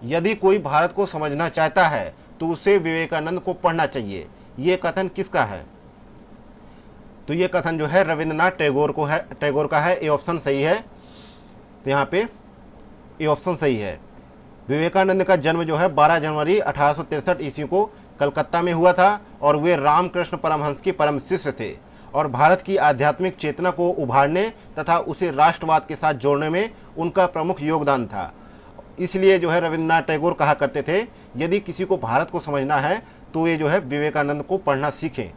यदि कोई भारत को समझना चाहता है तो उसे विवेकानंद को पढ़ना चाहिए, ये कथन किसका है। तो ये कथन जो है रविंद्रनाथ टैगोर का है, ए ऑप्शन सही है। तो यहाँ पे ए ऑप्शन सही है। विवेकानंद का जन्म जो है 12 जनवरी 1863 ईस्वी को कलकत्ता में हुआ था, और वे रामकृष्ण परमहंस के परम शिष्य थे, और भारत की आध्यात्मिक चेतना को उभारने तथा उसे राष्ट्रवाद के साथ जोड़ने में उनका प्रमुख योगदान था। इसलिए जो है रविंद्रनाथ टैगोर कहा करते थे यदि किसी को भारत को समझना है तो ये जो है विवेकानंद को पढ़ना सीखें।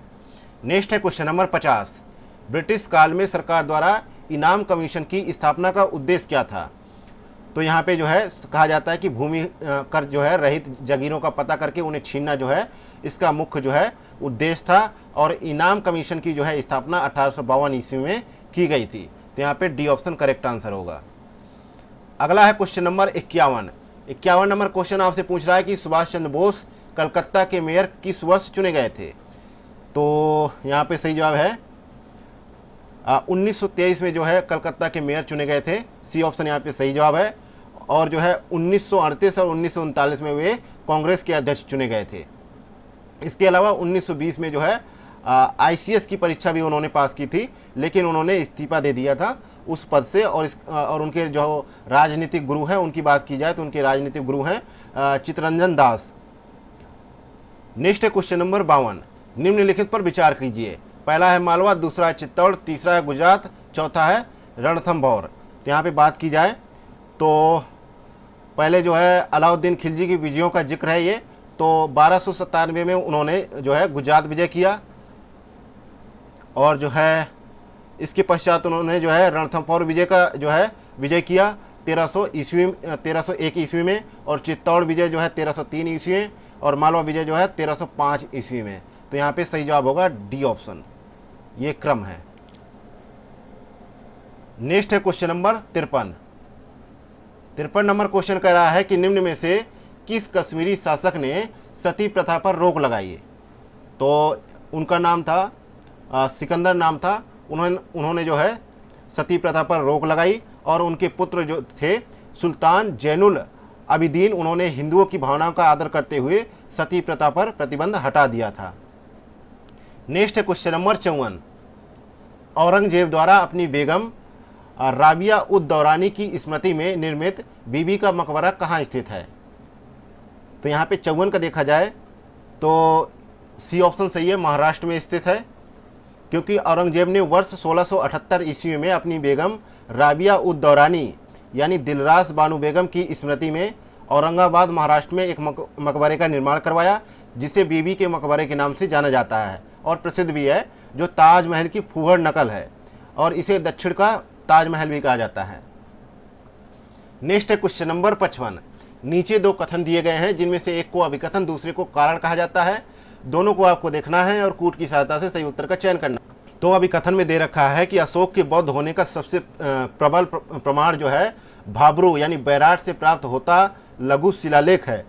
नेक्स्ट है क्वेश्चन नंबर 50। ब्रिटिश काल में सरकार द्वारा इनाम कमीशन की स्थापना का उद्देश्य क्या था। तो यहाँ पे जो है कहा जाता है कि भूमि कर जो है रहित जागीरों का पता करके उन्हें छीनना जो है इसका मुख्य जो है उद्देश्य था, और इनाम कमीशन की जो है स्थापना 1852 ईस्वी में की गई थी। तो यहाँ पे डी ऑप्शन करेक्ट आंसर होगा। अगला है क्वेश्चन नंबर 51। 51 नंबर क्वेश्चन आपसे पूछ रहा है कि सुभाष चंद्र बोस कलकत्ता के मेयर किस वर्ष चुने गए थे। तो यहाँ पे सही जवाब है 1923 में जो है कलकत्ता के मेयर चुने गए थे। सी ऑप्शन यहाँ पे सही जवाब है। और जो है 1938 और 1939 में वे कांग्रेस के अध्यक्ष चुने गए थे। इसके अलावा 1920 में जो है ICS की परीक्षा भी उन्होंने पास की थी, लेकिन उन्होंने इस्तीफा दे दिया था उस पद से। और उनके जो राजनीतिक गुरु हैं उनकी बात की जाए तो उनके राजनीतिक गुरु हैं चित्तरंजन दास। नेक्स्ट है क्वेश्चन नंबर 52। निम्नलिखित पर विचार कीजिए। पहला है मालवा, दूसरा है चित्तौड़, तीसरा है गुजरात, चौथा है रणथंभौर। तो यहाँ पे बात की जाए तो पहले जो है अलाउद्दीन खिलजी की विजयों का जिक्र है ये। तो 1297 में उन्होंने जो है गुजरात विजय किया, और जो है इसके पश्चात उन्होंने जो है रणथंभौर विजय का जो है विजय किया 1301 ईस्वी में, और चित्तौड़ विजय जो है 1303 ईस्वी में, और मालवा विजय जो है 1305 ईस्वी में। तो यहाँ पे सही जवाब होगा डी ऑप्शन, ये क्रम है। नेक्स्ट है क्वेश्चन नंबर 53। 53 नंबर क्वेश्चन कह रहा है कि निम्न में से किस कश्मीरी शासक ने सती प्रथा पर रोक लगाई है। तो उनका नाम था सिकंदर नाम था। उन्होंने जो है सती प्रथा पर रोक लगाई, और उनके पुत्र जो थे सुल्तान जैनुल अबिदीन, उन्होंने हिंदुओं की भावनाओं का आदर करते हुए सती प्रथा पर प्रतिबंध हटा दिया था। नेक्स्ट है क्वेश्चन नंबर 54। औरंगजेब द्वारा अपनी बेगम राबिया उद दौरानी की स्मृति में निर्मित बीबी का मकबरा कहाँ स्थित है। तो यहाँ पे 54 का देखा जाए तो सी ऑप्शन सही है, महाराष्ट्र में स्थित है। क्योंकि औरंगजेब ने वर्ष 1678 ईस्वी में अपनी बेगम राबिया उद दौरानी यानी दिलरास बानो बेगम की स्मृति में औरंगाबाद महाराष्ट्र में एक मकबरे का निर्माण करवाया, जिसे बीबी के मकबरे के नाम से जाना जाता है और प्रसिद्ध भी है, जो ताजमहल की फूहड़ नकल है, और इसे दक्षिण का ताजमहल भी कहा जाता है। नेक्स्ट है क्वेश्चन नंबर 55। नीचे दो कथन दिए गए हैं, जिनमें से एक को अभिकथन, दूसरे को कारण कहा जाता है। दोनों को आपको देखना है और कूट की सहायता से सही उत्तर का चयन करना। तो अभिकथन में दे रखा है कि अशोक के बौद्ध होने का सबसे प्रबल प्रमाण जो है भाब्रू यानी बैराट से प्राप्त होता लघु शिलालेख है,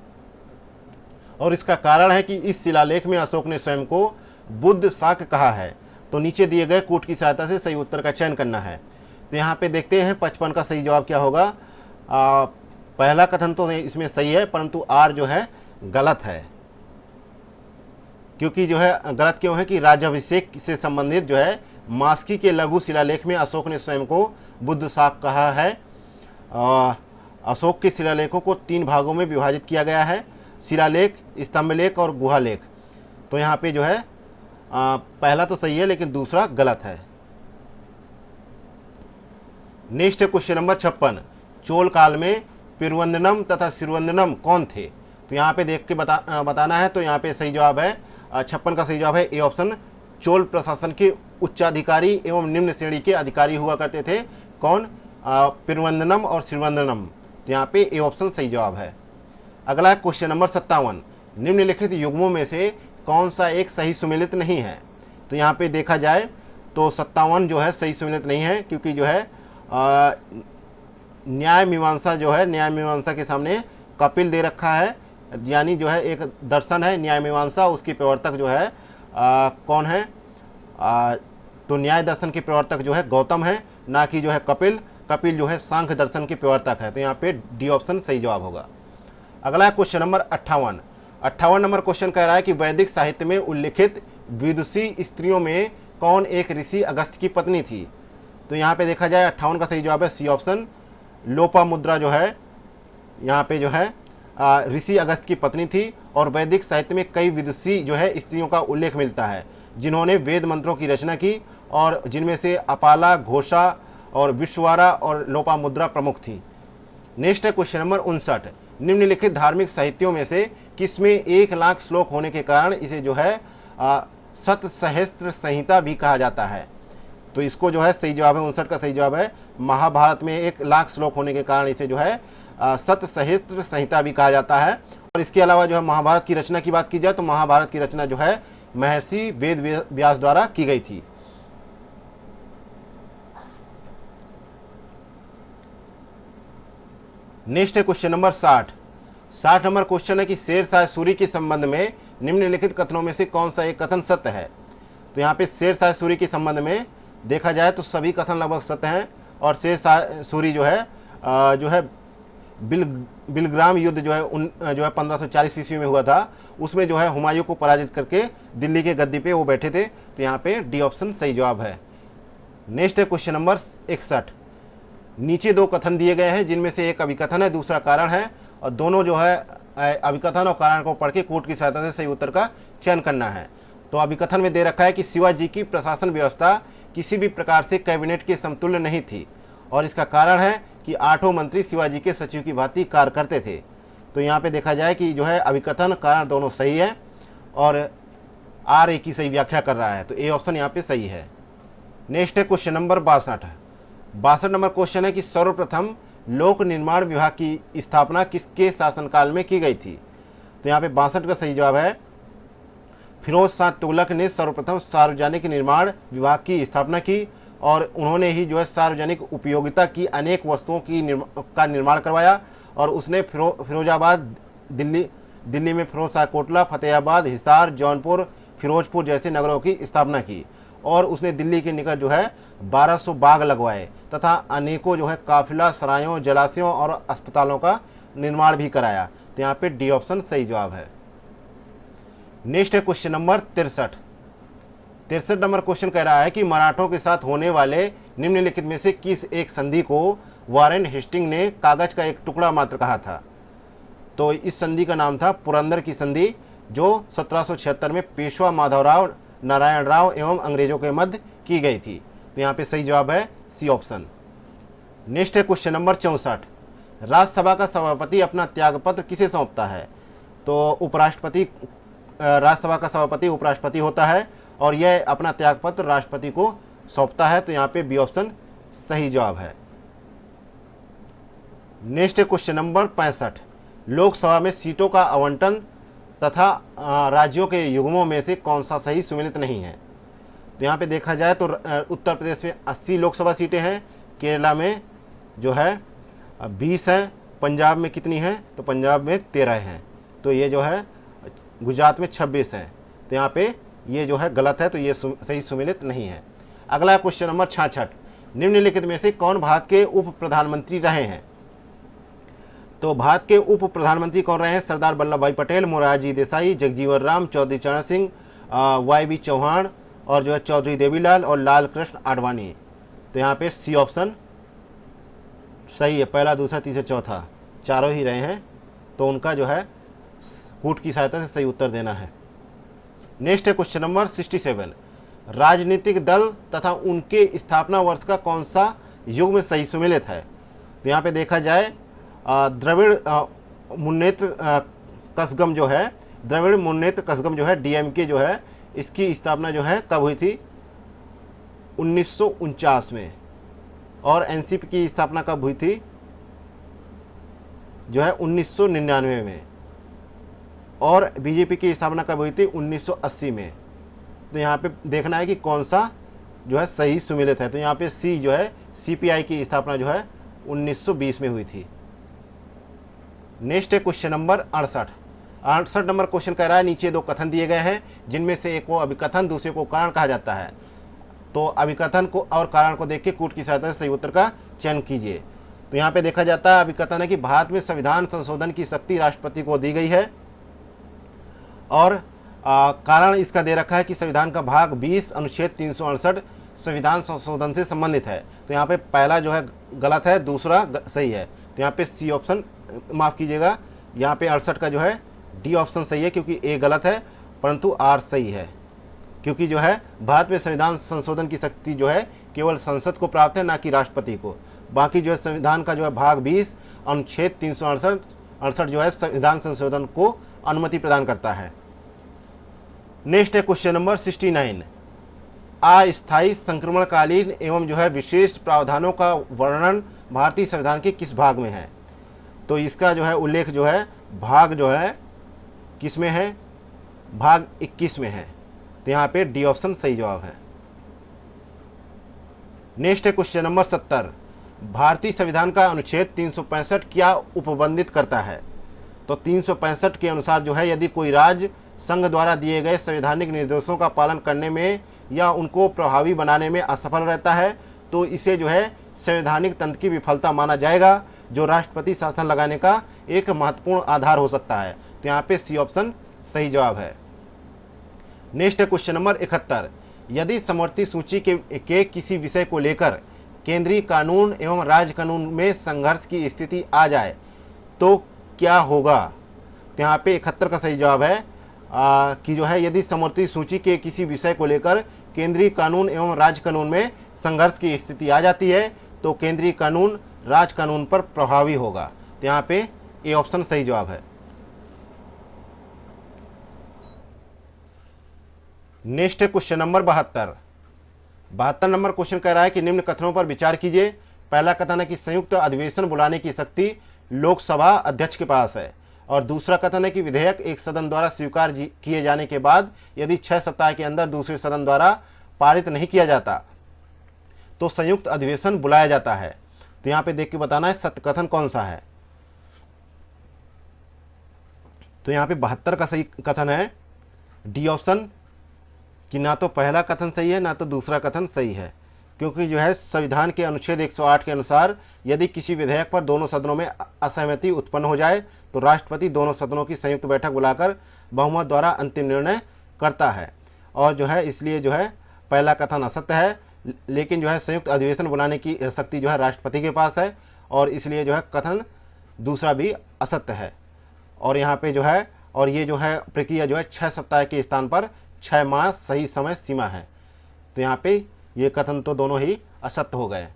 और इसका कारण है कि इस शिलालेख में अशोक ने स्वयं को बुद्ध शाक कहा है। तो नीचे दिए गए कूट की सहायता से सही उत्तर का चयन करना है। तो यहाँ पे देखते हैं 55 का सही जवाब क्या होगा। पहला कथन तो इसमें सही है, परंतु आर जो है गलत है। क्योंकि जो है गलत क्यों है कि राज्याभिषेक से संबंधित जो है मास्की के लघु शिलालेख में अशोक ने स्वयं को बुद्ध शाक कहा है। अशोक के शिलालेखों को 3 भागों में विभाजित किया गया है, शिलालेख, स्तंभलेख और गुहालेख। तो यहाँ पे जो है पहला तो सही है लेकिन दूसरा गलत है। नेक्स्ट है क्वेश्चन नंबर 56। चोल काल में पिरुवंदनम तथा सिरुवंदनम कौन थे। तो यहाँ पे देख के बताना है। तो यहाँ पे सही जवाब है 56 का सही जवाब है ए ऑप्शन। चोल प्रशासन के उच्चाधिकारी एवं निम्न श्रेणी के अधिकारी हुआ करते थे। कौन? पिरुवंदनम और सिरुवंदनम। तो यहाँ पे ए ऑप्शन सही जवाब है। अगला है क्वेश्चन नंबर 57। निम्नलिखित युग्मों में से कौन सा एक सही सुमेलित नहीं है। तो यहाँ पे देखा जाए तो 57 जो है सही सुमेलित नहीं है, क्योंकि जो है न्याय मीमांसा जो है, न्याय मीमांसा के सामने कपिल दे रखा है, यानी जो है एक दर्शन है न्याय मीमांसा, उसकी प्रवर्तक जो है कौन है? तो न्याय दर्शन के प्रवर्तक जो है गौतम है, ना कि जो है कपिल। कपिल जो है सांख्य दर्शन के प्रवर्तक है। तो यहाँ पे डी ऑप्शन सही जवाब होगा। अगला है क्वेश्चन नंबर 58। 58 नंबर क्वेश्चन कह रहा है कि वैदिक साहित्य में उल्लिखित विदुषी स्त्रियों में कौन एक ऋषि अगस्त्य की पत्नी थी। तो यहाँ पे देखा जाए 58 का सही जवाब है सी ऑप्शन। लोपामुद्रा जो है यहाँ पे जो है ऋषि अगस्त्य की पत्नी थी। और वैदिक साहित्य में कई विदुषी जो है स्त्रियों का उल्लेख मिलता है, जिन्होंने वेद मंत्रों की रचना की, और जिनमें से अपाला, घोषा और विश्ववारा और लोपामुद्रा प्रमुख थी। नेक्स्ट है क्वेश्चन नंबर 59। निम्नलिखित धार्मिक साहित्यों में से किसमें 1 लाख श्लोक होने के कारण इसे जो है सतसहस्त्र संहिता भी कहा जाता है। तो इसको जो है सही जवाब है 59 का सही जवाब है। महाभारत में 1 लाख श्लोक होने के कारण इसे जो है सतसहस्त्र संहिता भी कहा जाता है। और इसके अलावा जो है महाभारत की रचना की बात की जाए तो महाभारत की रचना जो है महर्षि वेद व्यास द्वारा की गई थी। नेक्स्ट है क्वेश्चन नंबर 60 नंबर क्वेश्चन है कि शेरशाह सूरी के संबंध में निम्नलिखित कथनों में से कौन सा एक कथन सत्य है। तो यहाँ पे शेरशाह सूरी के संबंध में देखा जाए तो सभी कथन लगभग सत्य हैं। और शेरशाह सूरी जो है बिलग्राम युद्ध जो है 1540 ईस्वी में हुआ था, उसमें जो है हुमायूं को पराजित करके दिल्ली के गद्दी पे वो बैठे थे। तो यहाँ पे डी ऑप्शन सही जवाब है। नेक्स्ट है क्वेश्चन नंबर 61। नीचे दो कथन दिए गए हैं, जिनमें से एक अभिकथन है, दूसरा कारण है, और दोनों जो है अभिकथन और कारण को पढ़ के कोर्ट की सहायता से सही उत्तर का चयन करना है। तो अभिकथन में दे रखा है कि शिवाजी की प्रशासन व्यवस्था किसी भी प्रकार से कैबिनेट के समतुल्य नहीं थी, और इसका कारण है कि 8 मंत्री शिवाजी के सचिव की भांति कार्य करते थे। तो यहाँ पे देखा जाए कि जो है अभिकथन कारण दोनों सही है, और आर ए की सही व्याख्या कर रहा है। तो ए ऑप्शन यहाँ पे सही है। नेक्स्ट है क्वेश्चन नंबर 62 नंबर क्वेश्चन है कि सर्वप्रथम लोक निर्माण विभाग की स्थापना किसके शासनकाल में की गई थी। तो यहाँ पे 62 का सही जवाब है फिरोज शाह तुगलक ने सर्वप्रथम सार्वजनिक निर्माण विभाग की स्थापना की, और उन्होंने ही जो है सार्वजनिक उपयोगिता की अनेक वस्तुओं का निर्माण करवाया। और उसने फिरोजाबाद दिल्ली में फिरोज शाह कोटला, फतेहाबाद, हिसार, जौनपुर, फिरोजपुर जैसे नगरों की स्थापना की। और उसने दिल्ली के निकट जो है 1200 बाग लगवाए तथा अनेकों जो है काफिला सरायों, जलाशयों और अस्पतालों का निर्माण भी कराया। तो यहाँ पे डी ऑप्शन सही जवाब है। नेक्स्ट है क्वेश्चन नंबर 63 नंबर क्वेश्चन कह रहा है कि मराठों के साथ होने वाले निम्नलिखित में से किस एक संधि को वारेन हेस्टिंग ने कागज का एक टुकड़ा मात्र कहा था। तो इस संधि का नाम था पुरंदर की संधि, जो 1776 में पेशवा माधवराव, नारायण राव एवं अंग्रेजों के मध्य की गई थी। तो यहाँ पे सही जवाब है सी ऑप्शन। नेक्स्ट है क्वेश्चन नंबर 64। राज्यसभा का सभापति अपना त्यागपत्र किसे सौंपता है। तो उपराष्ट्रपति, राज्यसभा का सभापति उपराष्ट्रपति होता है, और यह अपना त्यागपत्र राष्ट्रपति को सौंपता है। तो यहाँ पे बी ऑप्शन सही जवाब है। नेक्स्ट है क्वेश्चन नंबर 65। लोकसभा में सीटों का आवंटन तथा राज्यों के युग्मों में से कौन सा सही सुमेलित नहीं है। तो यहाँ पे देखा जाए तो उत्तर प्रदेश में 80 लोकसभा सीटें हैं, केरला में जो है 20 हैं, पंजाब में कितनी हैं, तो पंजाब में 13 हैं। तो ये जो है गुजरात में 26 हैं। तो यहाँ पे ये जो है गलत है, तो ये सही सुमेलित नहीं है। अगला क्वेश्चन नंबर 66। निम्नलिखित में से कौन भारत के उप प्रधानमंत्री रहे हैं। तो भारत के उप प्रधानमंत्री कौन रहे हैं। सरदार वल्लभ भाई पटेल, मोरारजी देसाई, जगजीवन राम, चौधरी चरण सिंह, YB चौहान, और जो है चौधरी देवीलाल और लाल कृष्ण आडवाणी। तो यहाँ पे सी ऑप्शन सही है। पहला, दूसरा, तीसरा, चौथा चारों ही रहे हैं, तो उनका जो है कूट की सहायता से सही उत्तर देना है। नेक्स्ट है क्वेश्चन नंबर 67। राजनीतिक दल तथा उनके स्थापना वर्ष का कौन सा युग में सही सुमेलित है। तो यहाँ पे देखा जाए द्रविड़ मुन्नेत्र कसगम जो है, द्रविड़ मुन्नेत्र कसगम जो है DMK जो है, इसकी स्थापना जो है कब हुई थी 1949 में। और NCP की स्थापना कब हुई थी जो है 1999 में। और BJP की स्थापना कब हुई थी 1980 में। तो यहाँ पे देखना है कि कौन सा जो है सही सुमेलित है। तो यहाँ पे C जो है CPI की स्थापना जो है 1920 में हुई थी। नेक्स्ट है क्वेश्चन नंबर 68 नंबर क्वेश्चन कह रहा है नीचे दो कथन दिए गए हैं, जिनमें से एक को अभिकथन, दूसरे को कारण कहा जाता है। तो अभिकथन को और कारण को देख के कूट की सहायता से सही उत्तर का चयन कीजिए। तो यहाँ पे देखा जाता है अभिकथन है कि भारत में संविधान संशोधन की शक्ति राष्ट्रपति को दी गई है, और कारण इसका दे रखा है कि संविधान का भाग 20 अनुच्छेद 368 संविधान संशोधन से संबंधित है। तो यहाँ पे पहला जो है गलत है, दूसरा सही है। तो यहाँ पे सी ऑप्शन, माफ़ कीजिएगा, यहाँ पे 68 का जो है डी ऑप्शन सही है, क्योंकि ए गलत है परंतु आर सही है। क्योंकि जो है भारत में संविधान संशोधन की शक्ति जो है केवल संसद को प्राप्त है, ना कि राष्ट्रपति को। बाकी जो है संविधान का जो है भाग 20 अनुच्छेद 368 जो है संविधान संशोधन को अनुमति प्रदान करता है। नेक्स्ट है क्वेश्चन नंबर 69। अस्थायी संक्रमणकालीन एवं जो है विशेष प्रावधानों का वर्णन भारतीय संविधान के किस भाग में है। तो इसका जो है उल्लेख जो है भाग जो है किस में है, भाग 21 में है। तो यहाँ पे डी ऑप्शन सही जवाब है। नेक्स्ट है क्वेश्चन नंबर 70, भारतीय संविधान का अनुच्छेद 365 क्या उपबंधित करता है? तो 365 के अनुसार जो है, यदि कोई राज्य संघ द्वारा दिए गए संवैधानिक निर्देशों का पालन करने में या उनको प्रभावी बनाने में असफल रहता है तो इसे जो है संवैधानिक तंत्र की विफलता माना जाएगा, जो राष्ट्रपति शासन लगाने का एक महत्वपूर्ण आधार हो सकता है। तो यहाँ पे सी ऑप्शन सही जवाब है। नेक्स्ट है क्वेश्चन नंबर 71, यदि समवर्ती सूची के किसी विषय को लेकर केंद्रीय कानून एवं राज्य कानून में संघर्ष की स्थिति आ जाए तो क्या होगा? तो यहाँ पे 71 का सही जवाब है कि जो है, यदि समवर्ती सूची के किसी विषय को लेकर केंद्रीय कानून एवं राज्य कानून में संघर्ष की स्थिति आ जाती है तो केंद्रीय कानून राज्य कानून पर प्रभावी होगा। तो यहाँ पे ए ऑप्शन सही जवाब है। नेक्स्ट है क्वेश्चन नंबर 72 नंबर क्वेश्चन कह रहा है कि निम्न कथनों पर विचार कीजिए। पहला कथन है कि संयुक्त अधिवेशन बुलाने की शक्ति लोकसभा अध्यक्ष के पास है, और दूसरा कथन है कि विधेयक एक सदन द्वारा स्वीकार किए जाने के बाद यदि 6 सप्ताह के अंदर दूसरे सदन द्वारा पारित नहीं किया जाता तो संयुक्त अधिवेशन बुलाया जाता है। तो यहाँ पे देख के बताना है सत्य कथन कौन सा है। तो यहाँ पे 72 का सही कथन है डी ऑप्शन, कि ना तो पहला कथन सही है ना तो दूसरा कथन सही है, क्योंकि जो है संविधान के अनुच्छेद 108 के अनुसार यदि किसी विधेयक पर दोनों सदनों में असहमति उत्पन्न हो जाए तो राष्ट्रपति दोनों सदनों की संयुक्त बैठक बुलाकर बहुमत द्वारा अंतिम निर्णय करता है, और जो है इसलिए जो है पहला कथन असत्य है, लेकिन जो है संयुक्त अधिवेशन बुलाने की शक्ति जो है राष्ट्रपति के पास है, और इसलिए जो है कथन दूसरा भी असत्य है। और यहाँ पे जो है, और ये जो है प्रक्रिया जो है 6 सप्ताह के स्थान पर 6 माह सही समय सीमा है। तो यहाँ पे ये कथन तो दोनों ही असत्य हो गए।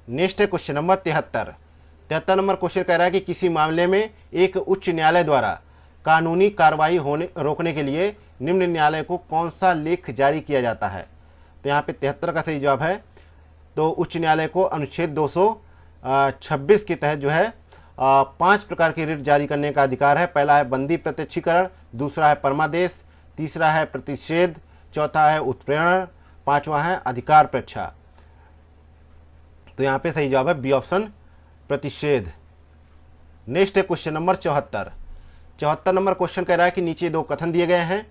नेक्स्ट है क्वेश्चन नंबर 73 नंबर क्वेश्चन कह रहा है कि किसी मामले में एक उच्च न्यायालय द्वारा कानूनी कार्रवाई रोकने के लिए निम्न न्यायालय को कौन सा लेख जारी किया जाता है? तो यहाँ पे 73 का सही जवाब है। तो उच्च न्यायालय को अनुच्छेद 226 के तहत जो है 5 प्रकार के रिट जारी करने का अधिकार है। पहला है बंदी प्रत्यक्षीकरण, दूसरा है परमादेश, तीसरा है प्रतिषेध, चौथा है उत्प्रेरण, पांचवा है अधिकार परीक्षा। तो यहाँ पे सही जवाब है बी ऑप्शन, प्रतिषेध। नेक्स्ट है क्वेश्चन नंबर 74 नंबर क्वेश्चन कह रहा है कि नीचे 2 कथन दिए गए हैं,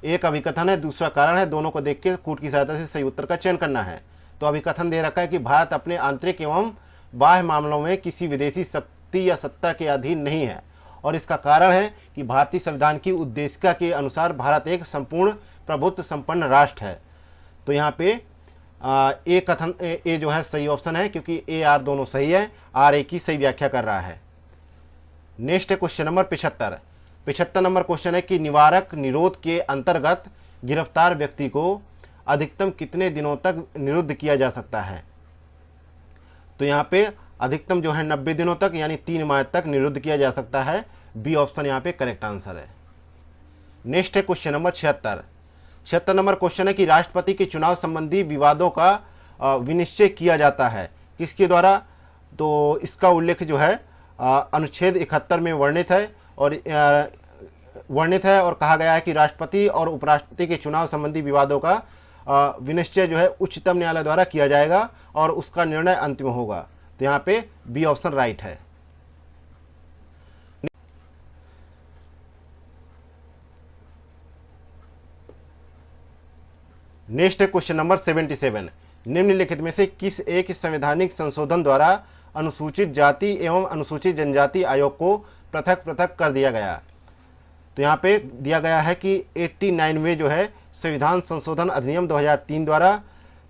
एक अभिकथन है दूसरा कारण है, दोनों को देख के कूट की सहायता से सही उत्तर का चयन करना है। तो अभिकथन दे रखा है कि भारत अपने आंतरिक एवं बाह्य मामलों में किसी विदेशी शक्ति या सत्ता के अधीन नहीं है, और इसका कारण है कि भारतीय संविधान की उद्देशिका के अनुसार भारत एक संपूर्ण प्रभुत्व संपन्न राष्ट्र है। तो यहाँ पे ए कथन ए जो है सही ऑप्शन है, क्योंकि ए आर दोनों सही है, आर ए की सही व्याख्या कर रहा है। नेक्स्ट है क्वेश्चन नंबर 75 नंबर क्वेश्चन है कि निवारक निरोध के अंतर्गत गिरफ्तार व्यक्ति को अधिकतम कितने दिनों तक निरुद्ध किया जा सकता है? तो यहाँ पे अधिकतम जो है 90 दिनों तक यानी 3 माह तक निरुद्ध किया जा सकता है। बी ऑप्शन यहाँ पे करेक्ट आंसर है। नेक्स्ट है क्वेश्चन नंबर 76 नंबर क्वेश्चन है कि राष्ट्रपति के चुनाव संबंधी विवादों का विनिश्चय किया जाता है किसके द्वारा? तो इसका उल्लेख जो है अनुच्छेद 71 में वर्णित है और कहा गया है कि राष्ट्रपति और उपराष्ट्रपति के चुनाव संबंधी विवादों का विनिश्चय जो है उच्चतम न्यायालय द्वारा किया जाएगा और उसका निर्णय अंतिम होगा। तो यहाँ पे बी ऑप्शन राइट है। नेक्स्ट है क्वेश्चन नंबर 77, निम्नलिखित में से किस एक संवैधानिक संशोधन द्वारा अनुसूचित जाति एवं अनुसूचित जनजाति आयोग को पृथक पृथक कर दिया गया? तो यहाँ पे दिया गया है कि 89 में जो है संविधान संशोधन अधिनियम 2003 द्वारा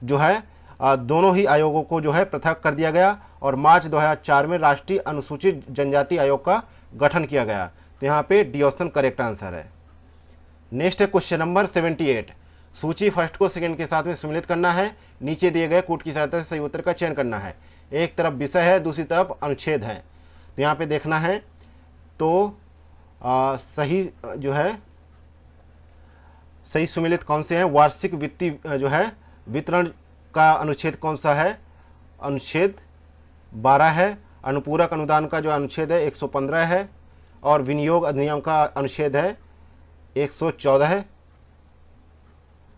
जो है दोनों ही आयोगों को जो है पृथक कर दिया गया, और मार्च 2004 में राष्ट्रीय अनुसूचित जनजाति आयोग का गठन किया गया। तो यहाँ पे डी ऑप्शन करेक्ट आंसर है। नेक्स्ट है क्वेश्चन नंबर 78, सूची फर्स्ट को सेकंड के साथ में सम्मिलित करना है, नीचे दिए गए कूट की सहायता से सही उत्तर का चयन करना है। एक तरफ विषय है, दूसरी तरफ अनुच्छेद है। तो यहाँ पे देखना है तो सही जो है सही सम्मिलित कौन से हैं? वार्षिक वित्तीय जो है वितरण का अनुच्छेद कौन सा है? अनुच्छेद 12 है। अनुपूरक अनुदान का जो अनुच्छेद है 115 है, और विनियोग अधिनियम का अनुच्छेद है 114 है।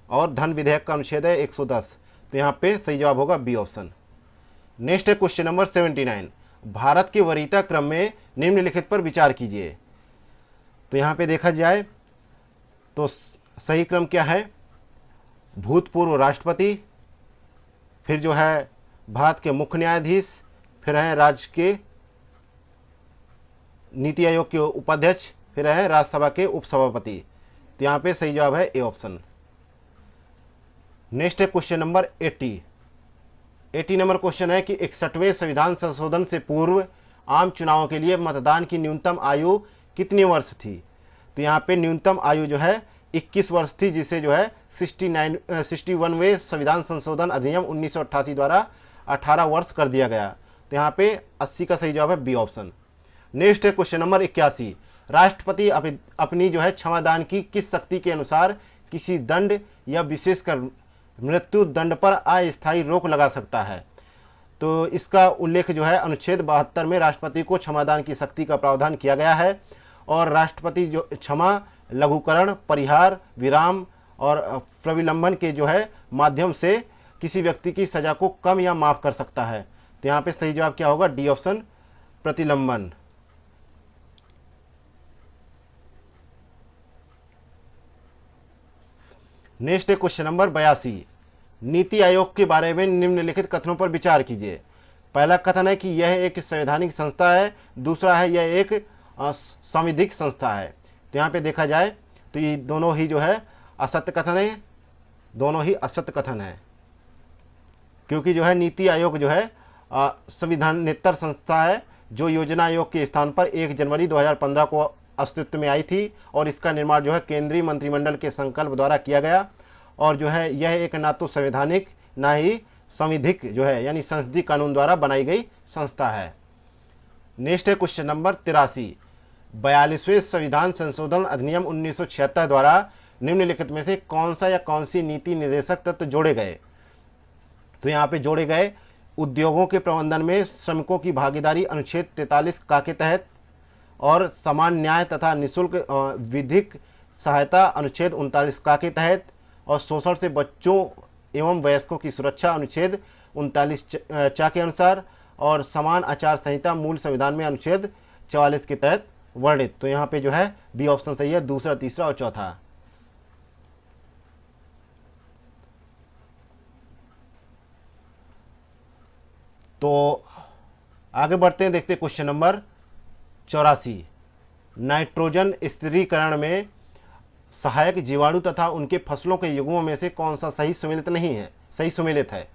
और धन विधेयक का अनुच्छेद है 110। तो यहाँ पे सही जवाब होगा बी ऑप्शन। नेक्स्ट है क्वेश्चन नंबर 79, भारत के वरीयता क्रम में निम्नलिखित पर विचार कीजिए। तो यहाँ पे देखा जाए तो सही क्रम क्या है, भूतपूर्व राष्ट्रपति, फिर जो है भारत के मुख्य न्यायाधीश, फिर हैं राज्य के नीति आयोग के उपाध्यक्ष, फिर हैं राज्यसभा के उपसभापति। तो यहाँ पे सही जवाब है ए ऑप्शन। नेक्स्ट है क्वेश्चन नंबर 80 नंबर क्वेश्चन है कि 61वें संविधान संशोधन से पूर्व आम चुनावों के लिए मतदान की न्यूनतम आयु कितने वर्ष थी। तो यहाँ पे न्यूनतम आयु जो है 21 वर्ष थी, जिसे जो है 61वें संविधान संशोधन अधिनियम 1988 द्वारा 18 वर्ष कर दिया गया। तो यहाँ पे 80 का सही जवाब है बी ऑप्शन। नेक्स्ट है क्वेश्चन नंबर 81, राष्ट्रपति अपनी जो है क्षमादान की किस शक्ति के अनुसार किसी दंड या विशेषकर मृत्यु दंड पर अस्थायी रोक लगा सकता है। तो इसका उल्लेख जो है अनुच्छेद 72 में राष्ट्रपति को क्षमादान की शक्ति का प्रावधान किया गया है। और राष्ट्रपति जो क्षमा, लघुकरण, परिहार, विराम और प्रविलंबन के जो है माध्यम से किसी व्यक्ति की सजा को कम या माफ कर सकता है। तो यहाँ पे सही जवाब क्या होगा, डी ऑप्शन, प्रतिलंबन। नेक्स्ट है क्वेश्चन नंबर 82, नीति आयोग के बारे में निम्नलिखित कथनों पर विचार कीजिए। पहला कथन है कि यह एक संवैधानिक संस्था है, दूसरा है यह एक संविधिक संस्था है। तो यहाँ पे देखा जाए तो ये दोनों ही जो है असत्य कथन है, दोनों ही असत्य कथन है, क्योंकि जो है नीति आयोग जो है संविधानेतर संस्था है, जो योजना आयोग के स्थान पर 1 जनवरी 2015 को अस्तित्व में आई थी। और इसका निर्माण जो है केंद्रीय मंत्रिमंडल के संकल्प द्वारा किया गया। और जो है यह एक ना तो संवैधानिक ना ही संविधिक जो है यानी संसदीय कानून द्वारा बनाई गई संस्था है। नेक्स्ट है क्वेश्चन नंबर 83, 42वें संविधान संशोधन अधिनियम 1976 द्वारा निम्नलिखित में से कौन सा या कौन सी नीति निर्देशक तत्व जोड़े गए। तो यहाँ पे जोड़े गए उद्योगों के प्रबंधन में श्रमिकों की भागीदारी अनुच्छेद 43 का के तहत, और समान न्याय तथा निःशुल्क विधिक सहायता अनुच्छेद 39 का के तहत, और शोषण से बच्चों एवं वयस्कों की सुरक्षा अनुच्छेद 39 चा के अनुसार, और समान आचार संहिता मूल संविधान में अनुच्छेद 44 के तहत वर्णित। तो यहाँ पे जो है बी ऑप्शन सही है, दूसरा, तीसरा और चौथा। तो आगे बढ़ते हैं, देखते हैं क्वेश्चन नंबर 84, नाइट्रोजन स्थिरीकरण में सहायक जीवाणु तथा उनके फसलों के युग्मों में से कौन सा सही सुमेलित नहीं है, सही सुमेलित है।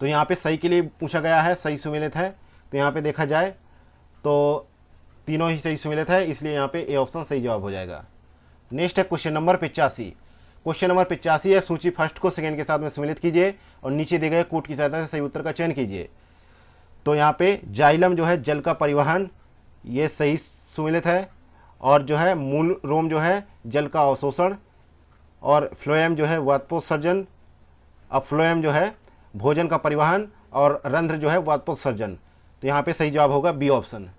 तो यहाँ पे सही के लिए पूछा गया है, सही सुमेलित है। तो यहाँ पे देखा जाए तो तीनों ही सही सुमेलित है, इसलिए यहाँ पे ए ऑप्शन सही जवाब हो जाएगा। नेक्स्ट है क्वेश्चन नंबर 85। क्वेश्चन नंबर 85 है, सूची फर्स्ट को सेकंड के साथ में सुमेलित कीजिए और नीचे दिए गए कूट की सहायता से सही उत्तर का चयन कीजिए। तो यहाँ पे जाइलम जो है जल का परिवहन, ये सही सुमेलित है। और जो है मूल रोम जो है जल का अवशोषण, और फ्लोएम जो है वाष्पोत्सर्जन, अफ्लोएम जो है भोजन का परिवहन, और रंध्र जो है वाष्पोत्सर्जन। तो यहाँ पे सही जवाब होगा बी ऑप्शन।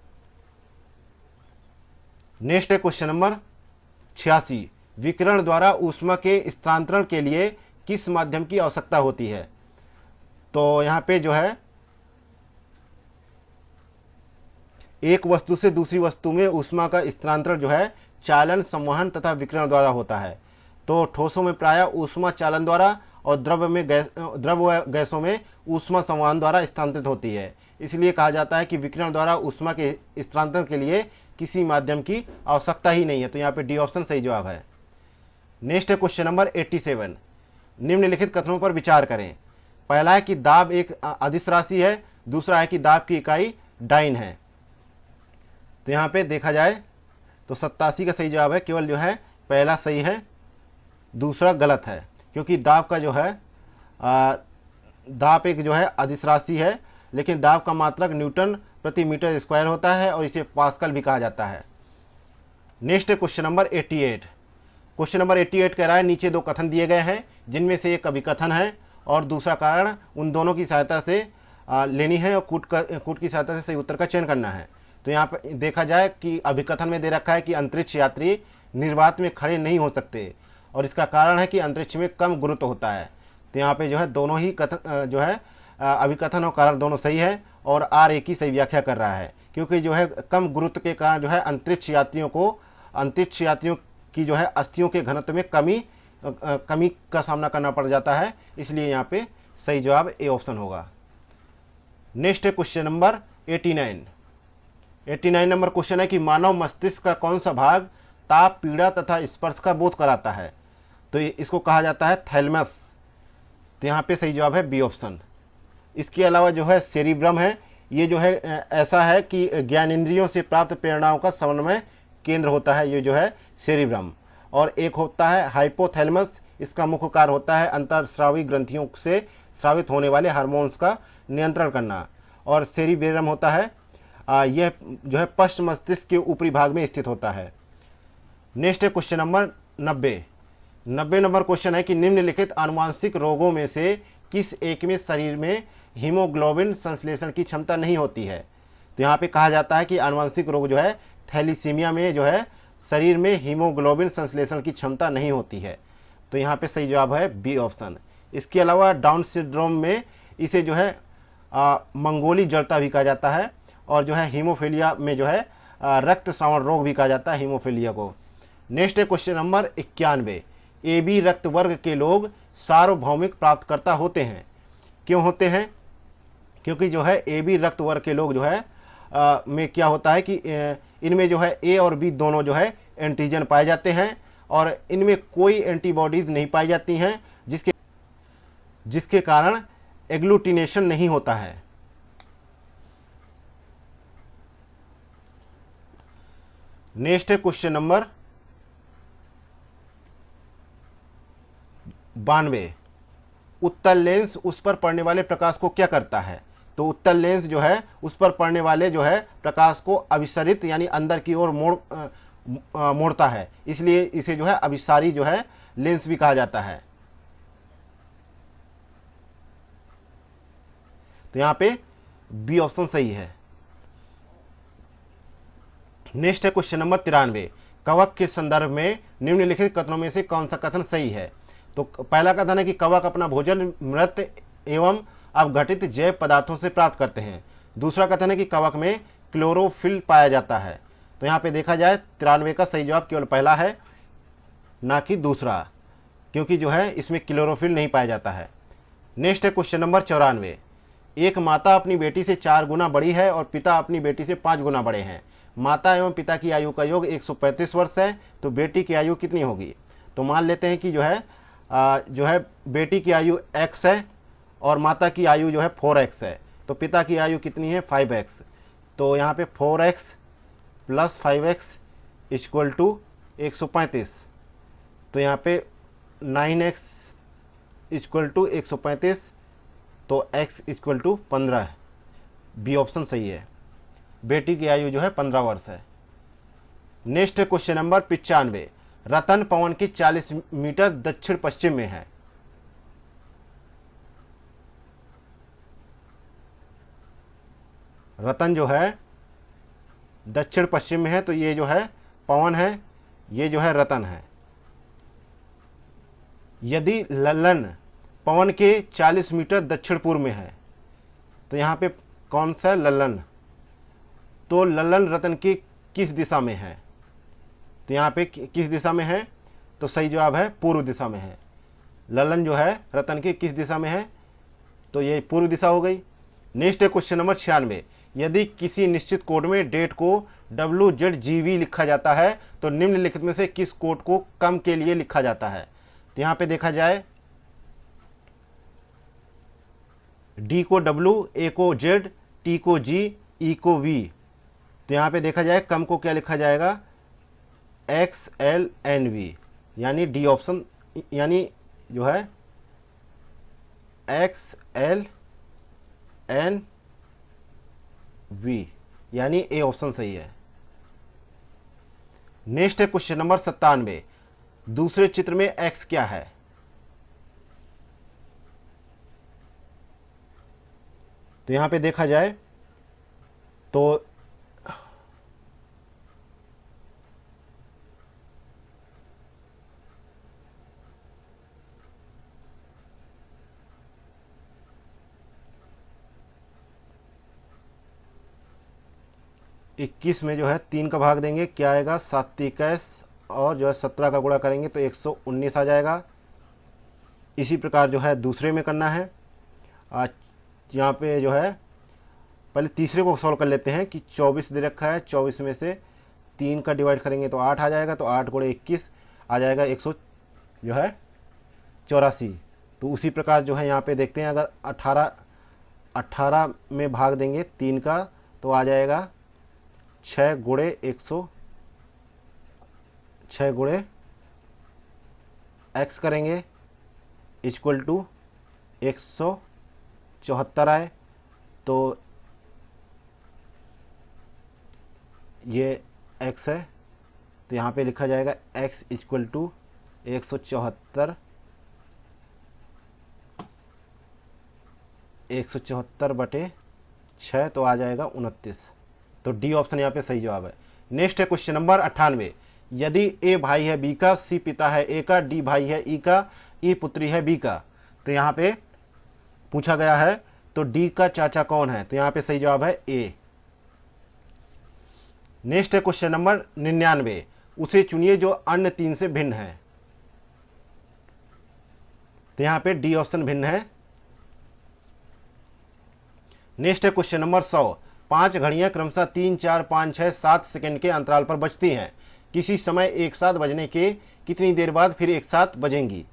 नेक्स्ट है क्वेश्चन नंबर 86, विकिरण द्वारा ऊष्मा के स्थानांतरण के लिए किस माध्यम की आवश्यकता होती है। तो यहाँ पे जो है एक वस्तु से दूसरी वस्तु में ऊष्मा का स्थानांतरण जो है चालन, संवहन तथा विकिरण द्वारा होता है। तो ठोसों में प्रायः ऊष्मा चालन द्वारा और द्रव व गैसों में ऊष्मा संवहन द्वारा स्थानांतरित होती है। इसलिए कहा जाता है कि विकिरण द्वारा ऊष्मा के स्थानांतरण के लिए किसी माध्यम की आवश्यकता ही नहीं है। तो यहाँ पे डी ऑप्शन सही जवाब है। नेक्स्ट है क्वेश्चन नंबर 87, निम्नलिखित कथनों पर विचार करें। पहला है कि दाब एक अदिश राशि है, दूसरा है कि दाब की इकाई डाइन है। तो यहाँ पे देखा जाए तो 87 का सही जवाब है, केवल जो है पहला सही है, दूसरा गलत है, क्योंकि दाब का जो है दाब एक जो है अदिश राशि है, लेकिन दाब का मात्रक न्यूटन प्रति मीटर स्क्वायर होता है और इसे पास्कल भी कहा जाता है। नेक्स्ट है क्वेश्चन नंबर 88। क्वेश्चन नंबर 88 कह रहा है नीचे दो कथन दिए गए हैं, जिनमें से एक अभिकथन है और दूसरा कारण, उन दोनों की सहायता से लेनी है और कूट की सहायता से सही उत्तर का चयन करना है। तो यहाँ पर देखा जाए कि अभिकथन में दे रखा है कि अंतरिक्ष यात्री निर्वात में खड़े नहीं हो सकते, और इसका कारण है कि अंतरिक्ष में कम गुरुत्व होता है। तो यहाँ पे जो है दोनों ही कथन जो है अभिकथन और कारण दोनों सही है, और आर एक ही सही व्याख्या कर रहा है, क्योंकि जो है कम गुरुत्व के कारण जो है अंतरिक्ष यात्रियों की जो है अस्थियों के घनत्व में कमी का सामना करना पड़ जाता है, इसलिए यहाँ पे सही जवाब ए ऑप्शन होगा। नेक्स्ट है क्वेश्चन नंबर 89 नंबर क्वेश्चन है कि मानव मस्तिष्क का कौन सा भाग ताप, पीड़ा तथा स्पर्श का बोध कराता है? तो इसको कहा जाता है थैलेमस। तो यहाँ पे सही जवाब है बी ऑप्शन। इसके अलावा जो है सेरिब्रम है, ये जो है ऐसा है कि ज्ञानेंद्रियों से प्राप्त प्रेरणाओं का समन्वय केंद्र होता है, ये जो है सेरिब्रम। और एक होता है हाइपोथैलेमस, इसका मुख्य कार्य होता है अंतरस्रावी ग्रंथियों से स्रावित होने वाले हार्मोन्स का नियंत्रण करना। और सेरिबेरम होता है यह जो है पश्च मस्तिष्क के ऊपरी भाग में स्थित होता है। नेक्स्ट है क्वेश्चन नंबर 90 नंबर क्वेश्चन है कि निम्नलिखित आनुवांशिक रोगों में से किस एक में शरीर में हीमोग्लोबिन संश्लेषण की क्षमता नहीं होती है? तो यहाँ पे कहा जाता है कि आनुवांशिक रोग जो है थैलीसीमिया में जो है शरीर में हीमोग्लोबिन संश्लेषण की क्षमता नहीं होती है। तो यहाँ पे सही जवाब है बी ऑप्शन। इसके अलावा डाउन सिंड्रोम में इसे जो है मंगोली जड़ता भी कहा जाता है, और जो है हीमोफीलिया में जो है रक्त श्रावण रोग भी कहा जाता है हीमोफीलिया को। नेक्स्ट है क्वेश्चन नंबर 91। ए बी रक्त वर्ग के लोग सार्वभौमिक प्राप्तकर्ता होते हैं। क्यों होते हैं? क्योंकि जो है ए बी रक्त वर्ग के लोग जो है में क्या होता है कि इनमें जो है ए और बी दोनों जो है एंटीजन पाए जाते हैं, और इनमें कोई एंटीबॉडीज नहीं पाई जाती हैं, जिसके कारण एग्लूटिनेशन नहीं होता है। नेक्स्ट है क्वेश्चन नंबर 92। उत्तल लेंस उस पर पड़ने वाले प्रकाश को क्या करता है? तो उत्तल लेंस जो है उस पर पड़ने वाले जो है प्रकाश को अभिसरित यानी अंदर की ओर मोड़ता है, इसलिए इसे जो है अभिसारी जो है लेंस भी कहा जाता है। तो यहाँ पे बी ऑप्शन सही है। नेक्स्ट है क्वेश्चन नंबर 93। कवक के संदर्भ में निम्नलिखित कथनों में से कौन सा कथन सही है? तो पहला कथन है कि कवक अपना भोजन मृत एवं अपघटित जैव पदार्थों से प्राप्त करते हैं। दूसरा कथन है कि कवक में क्लोरोफिल पाया जाता है। तो यहाँ पे देखा जाए 93 का सही जवाब केवल पहला है, ना कि दूसरा, क्योंकि जो है इसमें क्लोरोफिल नहीं पाया जाता है। नेक्स्ट है क्वेश्चन नंबर 94। एक माता अपनी बेटी से 4 गुना बड़ी है और पिता अपनी बेटी से 5 गुना बड़े हैं। माता एवं पिता की आयु का योग 135 वर्ष है, तो बेटी की आयु कितनी होगी? तो मान लेते हैं कि जो है बेटी की आयु x है और माता की आयु जो है 4x है, तो पिता की आयु कितनी है 5x। तो यहाँ पे 4x + 5x = 135। तो यहाँ पे 9x = 135, तो x = 15। बी ऑप्शन सही है। बेटी की आयु जो है 15 वर्ष है। Next question number 95। रतन पवन के 40 मीटर दक्षिण पश्चिम में है। रतन जो है दक्षिण पश्चिम में है, तो ये जो है पवन है, ये जो है रतन है। यदि ललन पवन के 40 मीटर दक्षिण पूर्व में है, तो यहाँ पे कौन सा ललन? तो ललन रतन की किस दिशा में है? तो यहाँ पे किस दिशा में है? तो सही जवाब है पूर्व दिशा में है। ललन जो है रतन की किस दिशा में है? तो ये पूर्व दिशा हो गई। नेक्स्ट है क्वेश्चन नंबर 96। यदि किसी निश्चित कोड में डेट को WZGV लिखा जाता है, तो निम्नलिखित में से किस कोड को कम के लिए लिखा जाता है? तो यहाँ पे देखा जाए D को W, A को Z, T को G, E को V। तो यहाँ पे देखा जाए कम को क्या लिखा जाएगा? XLNV, यानी डी ऑप्शन, यानी जो है XLNV, यानी ए ऑप्शन सही है। नेक्स्ट है क्वेश्चन नंबर 97। दूसरे चित्र में x क्या है? तो यहां पे देखा जाए तो 21 में जो है 3 का भाग देंगे, क्या आएगा 7 21, और जो है 17 का गुणा करेंगे तो 119 आ जाएगा। इसी प्रकार जो है दूसरे में करना है। आज यहाँ पे जो है पहले तीसरे को सॉल्व कर लेते हैं कि 24 दे रखा है, 24 में से 3 का डिवाइड करेंगे तो 8 आ जाएगा, तो 8 गुणे 21 आ जाएगा 184। तो उसी प्रकार जो है यहाँ पे देखते हैं, अगर 18 में भाग देंगे 3 का तो आ जाएगा 6 गुणे 6 गुणे x करेंगे इक्वल टू 174 आए, तो ये x है, तो यहाँ पे लिखा जाएगा x इक्वल टू 174 बटे 6, तो आ जाएगा 29। तो डी ऑप्शन यहाँ पे सही जवाब है। नेक्स्ट है क्वेश्चन नंबर 98। यदि ए भाई है बी का, सी पिता है ए का, डी भाई है ई का, ई पुत्री है बी का, तो यहाँ पे पूछा गया है तो डी का चाचा कौन है, तो यहाँ पे सही जवाब है ए। नेक्स्ट है क्वेश्चन नंबर 99। उसे चुनिए जो अन्य 3 से भिन्न है, तो यहाँ पे डी ऑप्शन भिन्न है। नेक्स्ट है क्वेश्चन नंबर 100। 5 घड़ियां क्रमशः 3 4 5 6 7 सेकंड के अंतराल पर बजती हैं, किसी समय एक साथ बजने के कितनी देर बाद फिर एक साथ बजेंगी,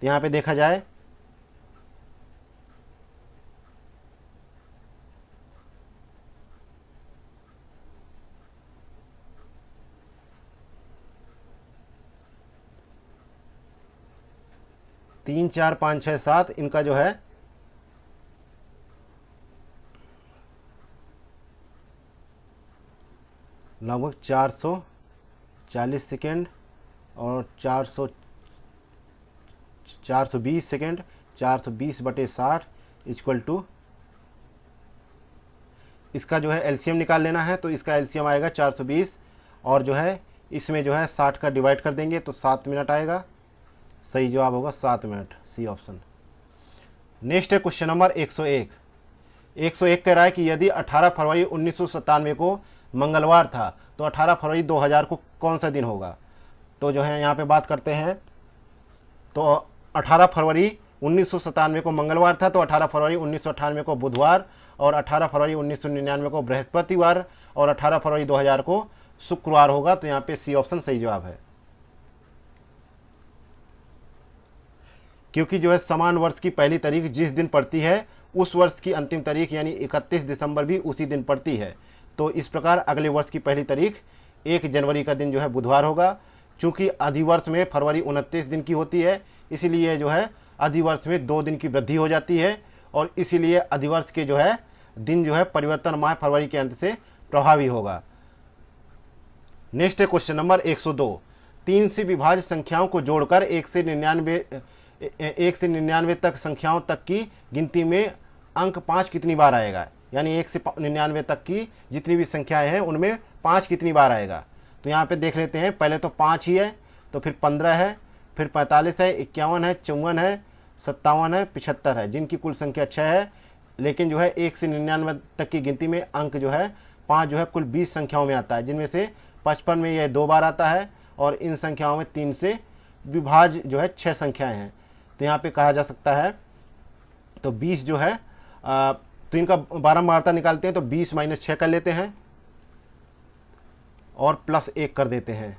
तो यहाँ पे देखा जाए तीन चार पाँच छः सात, इनका जो है लगभग 440 सेकेंड और 420 सेकेंड, 420 बटे 60 इक्वल टू, इसका जो है एलसीएम निकाल लेना है, तो इसका एलसीएम आएगा 420, और जो है इसमें जो है 60 का डिवाइड कर देंगे तो 7 मिनट आएगा। सही जवाब होगा 7 मिनट, सी ऑप्शन। नेक्स्ट है क्वेश्चन नंबर 101। 101 कह रहा है कि यदि 18 फरवरी 1997 को मंगलवार था तो 18 फरवरी 2000 को कौन सा दिन होगा, तो जो है यहाँ पे बात करते हैं। तो 18 फरवरी 1997 को मंगलवार था, तो 18 फरवरी 1998 को बुधवार, और 18 फरवरी 1999 को बृहस्पतिवार, और 18 फरवरी 2000 को शुक्रवार होगा, तो यहाँ पे सी ऑप्शन सही जवाब है। क्योंकि जो है समान वर्ष की पहली तारीख जिस दिन पड़ती है उस वर्ष की अंतिम तारीख यानी 31 दिसंबर भी उसी दिन पड़ती है, तो इस प्रकार अगले वर्ष की पहली तारीख 1 जनवरी का दिन जो है बुधवार होगा। चूँकि अधिवर्ष में फरवरी 29 दिन की होती है, इसीलिए जो है अधिवर्ष में 2 दिन की वृद्धि हो जाती है, और इसीलिए अधिवर्ष के जो है दिन जो है परिवर्तन माह फरवरी के अंत से प्रभावी होगा। नेक्स्ट है क्वेश्चन नंबर 102। 3 से विभाज्य संख्याओं को जोड़कर 1 से 99 तक संख्याओं तक की गिनती में अंक 5 कितनी बार आएगा, यानी 1 से 99 तक की जितनी भी संख्याएं हैं उनमें 5 कितनी बार आएगा। तो यहाँ पे देख लेते हैं, पहले तो 5 ही है, तो फिर 15 है, फिर 45 है, 51 है, 54 है, 57 है, 75 है, जिनकी कुल संख्या 6 है। लेकिन जो है 1 से 99 तक की गिनती में अंक जो है 5 जो है कुल 20 संख्याओं में आता है, जिनमें से 55 में यह 2 बार आता है, और इन संख्याओं में 3 से विभाज्य जो है 6 संख्याएं हैं। तो यहाँ पे कहा जा सकता है तो 20 जो है तो इनका बारंबारता निकालते हैं, तो 20 - 6 कर लेते हैं और +1 कर देते हैं,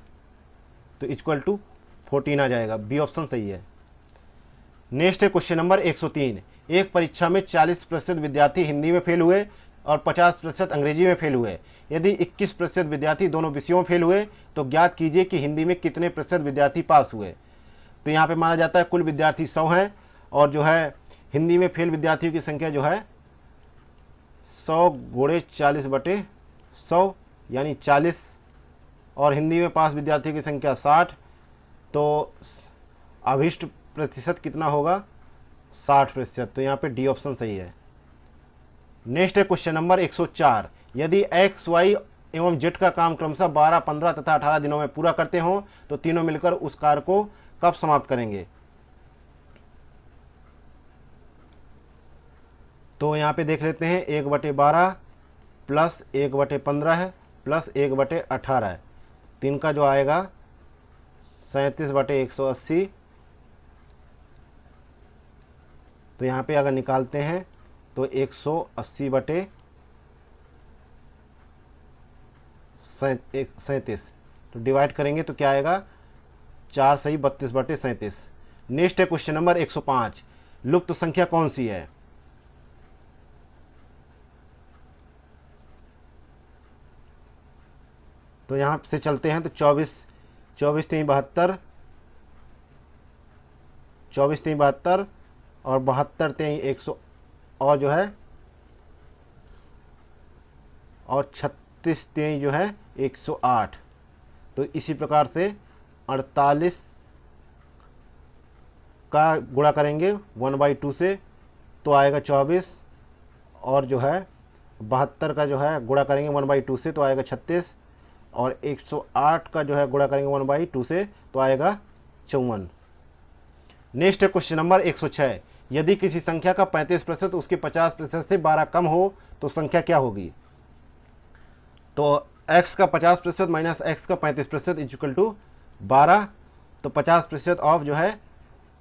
तो इक्वल टू 14 आ जाएगा। बी ऑप्शन सही है। नेक्स्ट है क्वेश्चन नंबर 103। एक परीक्षा में 40% विद्यार्थी हिंदी में फेल हुए और 50% अंग्रेजी में फेल हुए। यदि 21% विद्यार्थी दोनों विषयों में फेल हुए तो ज्ञात कीजिए कि हिंदी में कितने प्रतिशत विद्यार्थी पास हुए। तो यहाँ पे माना जाता है कुल विद्यार्थी 100 हैं, और जो है हिंदी में फेल विद्यार्थियों की संख्या जो है 100 गुणे 40 बटे 100 यानी 40, और हिंदी में पास विद्यार्थियों की संख्या 60, तो अभिष्ट प्रतिशत कितना होगा 60%। तो यहाँ पे डी ऑप्शन सही है। नेक्स्ट है क्वेश्चन नंबर 104। यदि एक्स वाई एवं जेड का काम क्रमशः 12, 15 तथा 18 दिनों में पूरा करते हों तो तीनों मिलकर उस कार्य को कब समाप्त करेंगे। तो यहाँ पे देख लेते हैं 1/12 + 1/15 है, प्लस 1/18, 3 का जो आएगा 37/180। तो यहाँ पे अगर निकालते हैं तो 180/37, तो डिवाइड करेंगे तो क्या आएगा 4 सही 32/37। नेक्स्ट है क्वेश्चन नंबर 105, लुप्त संख्या कौन सी है? तो यहाँ से चलते हैं तो 24 3 72, 24 3 72 और 72 3 100 और जो है और 36 3 जो है 108। तो इसी प्रकार से 48 का गुणा करेंगे 1/2 से तो आएगा 24, और जो है 72 का जो है गुणा करेंगे 1/2 से तो आएगा 36, और 108 का जो है गुणा करेंगे 1/2 से तो आएगा 54। नेक्स्ट है क्वेश्चन नंबर 106, यदि किसी संख्या का 35% उसके 50% से 12 कम हो तो संख्या क्या होगी? तो x का 50% माइनस x का 35% इक्वल टू 12। तो 50% ऑफ जो है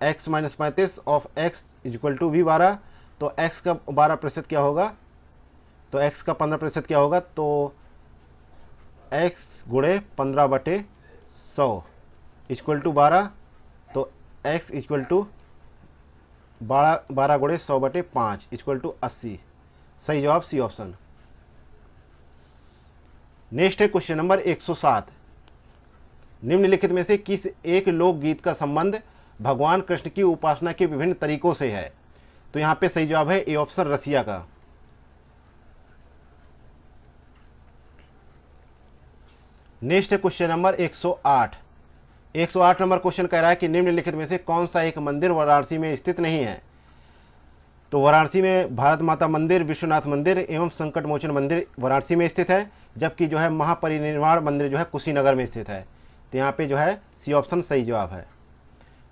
x minus 35 of x equal to भी 12। तो x का 12% क्या होगा? तो x का 15% क्या होगा? तो x गुणे 15/100 इक्वल टू 12। तो x इक्वल टू 12 गुणे 100/5 इक्वल टू 80। सही जवाब सी ऑप्शन। नेक्स्ट है क्वेश्चन नंबर 107, निम्नलिखित में से किस एक लोकगीत का संबंध भगवान कृष्ण की उपासना के विभिन्न तरीकों से है? तो यहाँ पे सही जवाब है ए ऑप्शन, रसिया का। नेक्स्ट है क्वेश्चन नंबर 108, 108 नंबर क्वेश्चन कह रहा है कि निम्नलिखित में से कौन सा एक मंदिर वाराणसी में स्थित नहीं है? तो वाराणसी में भारत माता मंदिर, विश्वनाथ मंदिर एवं संकट मोचन मंदिर वाराणसी में स्थित है, जबकि जो है महापरिनिर्वाण मंदिर जो है कुशीनगर में स्थित है। तो यहाँ पे जो है सी ऑप्शन सही जवाब है।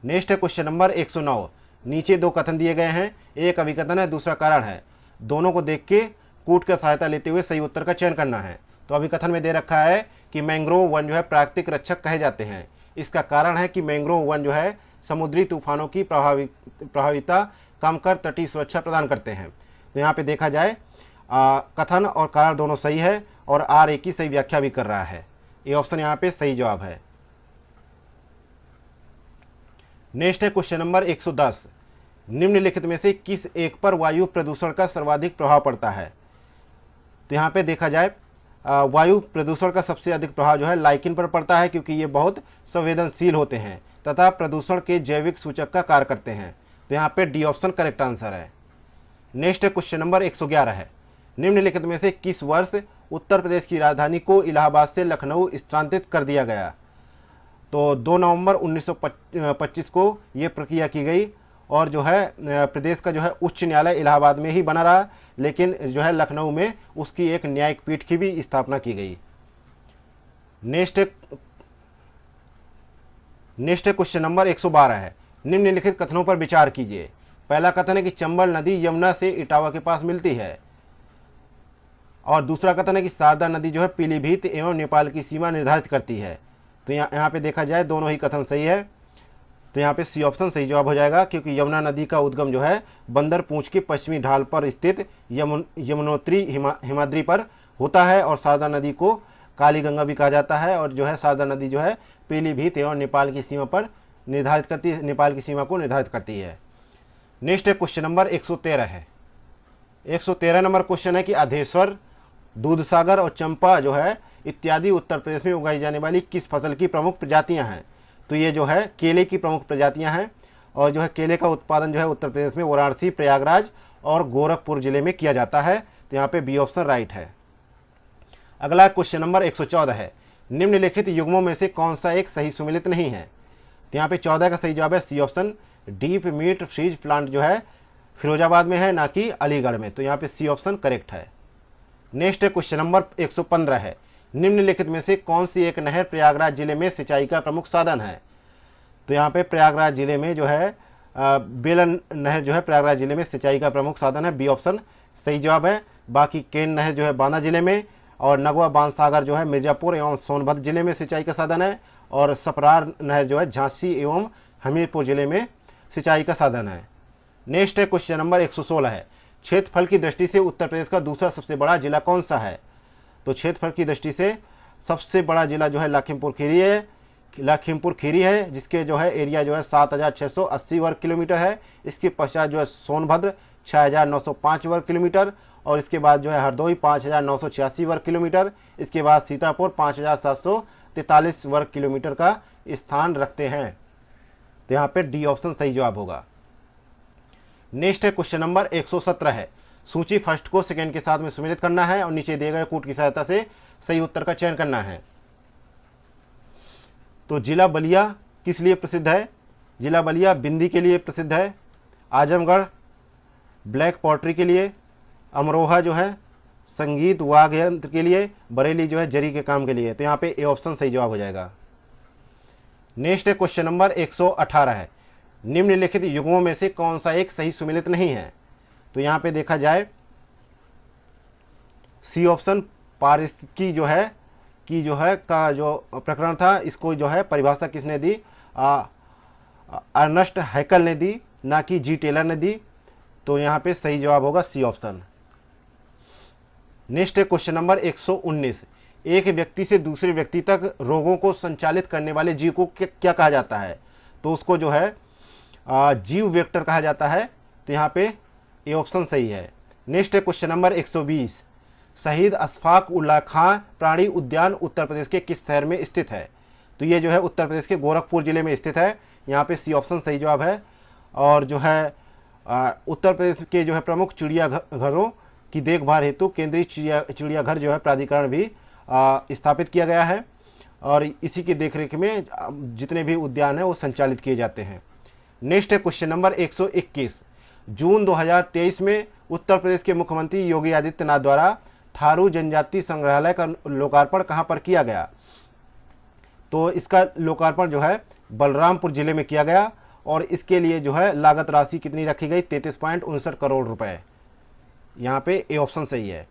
नेक्स्ट है क्वेश्चन नंबर 109, नीचे दो कथन दिए गए हैं, एक अभिकथन है, दूसरा कारण है। दोनों को देख के कूट का सहायता लेते हुए सही उत्तर का चयन करना है। तो अभिकथन में दे रखा है कि मैंग्रोव वन जो है प्राकृतिक रक्षक कहे जाते हैं। इसका कारण है कि मैंग्रोव वन जो है समुद्री तूफानों की प्रभाविता कम कर तटीय सुरक्षा प्रदान करते हैं। तो यहाँ पे देखा जाए कथन और कारण दोनों सही है, और आर एक ही सही व्याख्या भी कर रहा है। ये ऑप्शन यहाँ पे सही जवाब है। नेक्स्ट है क्वेश्चन नंबर 110, निम्नलिखित में से किस एक पर वायु प्रदूषण का सर्वाधिक प्रभाव पड़ता है? तो यहाँ पे देखा जाए वायु प्रदूषण का सबसे अधिक प्रभाव जो है लाइकिन पर पड़ता है, क्योंकि ये बहुत संवेदनशील होते हैं तथा प्रदूषण के जैविक सूचक का कार्य करते हैं। तो यहाँ पे डी ऑप्शन करेक्ट आंसर है। नेक्स्ट क्वेश्चन नंबर 111 है, निम्नलिखित में से किस वर्ष उत्तर प्रदेश की राजधानी को इलाहाबाद से लखनऊ स्थानांतरित कर दिया गया? तो 2 नवंबर 1925 को ये प्रक्रिया की गई, और जो है प्रदेश का जो है उच्च न्यायालय इलाहाबाद में ही बना रहा, लेकिन जो है लखनऊ में उसकी एक न्यायिक पीठ की भी स्थापना की गई। नेक्स्ट क्वेश्चन नंबर 112 है, निम्नलिखित कथनों पर विचार कीजिए। पहला कथन है कि चंबल नदी यमुना से इटावा के पास मिलती है, और दूसरा कथन है कि शारदा नदी जो है पीलीभीत एवं नेपाल की सीमा निर्धारित करती है। तो यहाँ पे देखा जाए दोनों ही कथन सही है। तो यहाँ पे सी ऑप्शन सही जवाब हो जाएगा, क्योंकि यमुना नदी का उद्गम जो है बंदर पूंछ के पश्चिमी ढाल पर स्थित यमुनोत्री हिमाद्री पर होता है, और शारदा नदी को काली गंगा भी कहा जाता है, और जो है शारदा नदी जो है पीलीभीत एवं नेपाल की सीमा पर निर्धारित करती है, नेपाल की सीमा को निर्धारित करती है। नेक्स्ट क्वेश्चन नंबर 113 है। 113 नंबर क्वेश्चन है कि अधेश्वर, दूधसागर और चंपा जो है इत्यादि उत्तर प्रदेश में उगाई जाने वाली किस फसल की प्रमुख प्रजातियां हैं? तो ये जो है केले की प्रमुख प्रजातियां हैं, और जो है केले का उत्पादन जो है उत्तर प्रदेश में वाराणसी, प्रयागराज और गोरखपुर जिले में किया जाता है। तो यहाँ पे बी ऑप्शन राइट है। अगला क्वेश्चन नंबर 114 है, निम्नलिखित युग्मों में से कौन सा एक सही सुमेलित नहीं है? तो यहाँ पे 14 का सही जवाब है C option, deep meat freeze plant जो है फिरोजाबाद में है, ना कि अलीगढ़ में। तो यहाँ पे सी ऑप्शन करेक्ट है। नेक्स्ट क्वेश्चन नंबर 115 है, निम्नलिखित में से कौन सी एक नहर प्रयागराज जिले में सिंचाई का प्रमुख साधन है? तो यहाँ पे प्रयागराज जिले में जो है बेलन नहर जो है प्रयागराज जिले में सिंचाई का प्रमुख साधन है, बी ऑप्शन सही जवाब है। बाकी केन नहर जो है बांदा जिले में, और नगवा बांधसागर जो है मिर्ज़ापुर एवं सोनभद्र जिले में सिंचाई का साधन है, और सपरार नहर जो है झांसी एवं हमीरपुर जिले में सिंचाई का साधन है। नेक्स्ट है क्वेश्चन नंबर 116 है, क्षेत्रफल की दृष्टि से उत्तर प्रदेश का दूसरा सबसे बड़ा जिला कौन सा है? तो क्षेत्रफल की दृष्टि से सबसे बड़ा जिला जो है लखीमपुर खीरी है, जिसके जो है एरिया जो है 7,680 वर्ग किलोमीटर है। इसके पश्चात जो है सोनभद्र 6,905 वर्ग किलोमीटर, और इसके बाद जो है हरदोई 5,986 वर्ग किलोमीटर, इसके बाद सीतापुर 5,743 वर्ग किलोमीटर का स्थान रखते हैं। तो यहाँ पे डी ऑप्शन सही जवाब होगा। नेक्स्ट है क्वेश्चन नंबर 117 है, सूची फर्स्ट को सेकेंड के साथ में सम्मिलित करना है और नीचे दिए गए कूट की सहायता से सही उत्तर का चयन करना है। तो जिला बलिया किस लिए प्रसिद्ध है? जिला बलिया बिंदी के लिए प्रसिद्ध है, आजमगढ़ ब्लैक पॉटरी के लिए, अमरोहा जो है संगीत वाद्य यंत्र के लिए, बरेली जो है जरी के काम के लिए। तो यहाँ पे ए ऑप्शन सही जवाब हो जाएगा। नेक्स्ट है क्वेश्चन नंबर 118 है, निम्नलिखित युग्मों में से कौन सा एक सही सुमेलित नहीं है? तो यहाँ पे देखा जाए सी ऑप्शन पारिस्थितिकी जो है का जो प्रकरण था, इसको जो है परिभाषा किसने दी? अर्नस्ट हैकल ने दी, ना कि जी टेलर ने दी। तो यहाँ पे सही जवाब होगा सी ऑप्शन। नेक्स्ट है क्वेश्चन नंबर 119, एक व्यक्ति से दूसरे व्यक्ति तक रोगों को संचालित करने वाले जीव को क्या कहा जाता है? तो उसको जो है जीव वेक्टर कहा जाता है। तो यहाँ पे ए ऑप्शन सही है। नेक्स्ट है क्वेश्चन नंबर 120, शहीद अशफाक उल्लाह खां प्राणी उद्यान उत्तर प्रदेश के किस शहर में स्थित है? तो ये जो है उत्तर प्रदेश के गोरखपुर जिले में स्थित है। यहाँ पे सी ऑप्शन सही जवाब है। और जो है उत्तर प्रदेश के जो है प्रमुख चिड़ियाघरों की देखभाल हेतु केंद्रीय चिड़ियाघर जो है प्राधिकरण भी स्थापित किया गया है, और इसी की देखरेख में जितने भी उद्यान हैं वो संचालित किए जाते हैं। नेक्स्ट है क्वेश्चन नंबर 121, जून 2023 में उत्तर प्रदेश के मुख्यमंत्री योगी आदित्यनाथ द्वारा थारू जनजाति संग्रहालय का लोकार्पण कहाँ पर किया गया? तो इसका लोकार्पण जो है बलरामपुर जिले में किया गया, और इसके लिए जो है लागत राशि कितनी रखी गई? 33.59 करोड़ रुपए। यहाँ पे ए ऑप्शन सही है।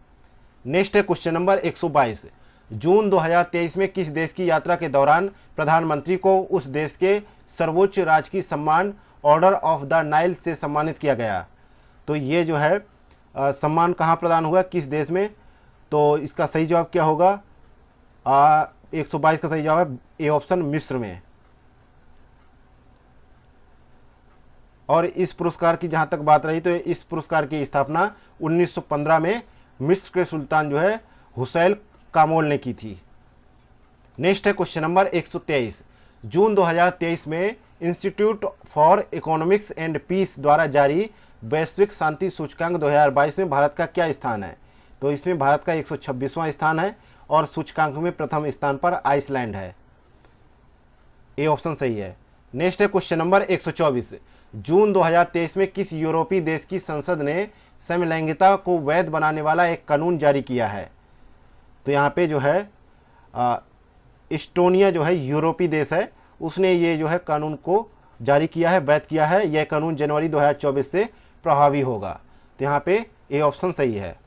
नेक्स्ट है क्वेश्चन नंबर 122, जून 2023 में किस देश की यात्रा के दौरान प्रधानमंत्री को उस देश के सर्वोच्च राजकीय सम्मान ऑर्डर ऑफ द नाइल से सम्मानित किया गया? तो ये जो है सम्मान कहाँ प्रदान हुआ, किस देश में? तो इसका सही जवाब क्या होगा? 122 का सही जवाब है ए ऑप्शन, मिस्र में। और इस पुरस्कार की जहाँ तक बात रही तो इस पुरस्कार की स्थापना 1915 में मिस्र के सुल्तान जो है हुसैन कामोल ने की थी। नेक्स्ट है क्वेश्चन नंबर 123, जून 2023 में institute for economics and peace द्वारा जारी वैश्विक शांति सूचकांक 2022 में भारत का क्या स्थान है? तो इसमें भारत का 126वां स्थान है, और सूचकांक में प्रथम स्थान पर आइसलैंड है। ए ऑप्शन सही है। नेक्स्ट है क्वेश्चन नंबर 124, जून 2023 में किस यूरोपीय देश की संसद ने समलैंगिकता को वैध बनाने वाला एक कानून जारी किया है? तो यहाँ पे जो है इस्टोनिया जो है यूरोपीय देश है, उसने ये जो है कानून को जारी किया है, वैध किया है। यह कानून जनवरी 2024 से प्रभावी होगा। तो यहाँ पे ए ऑप्शन सही है।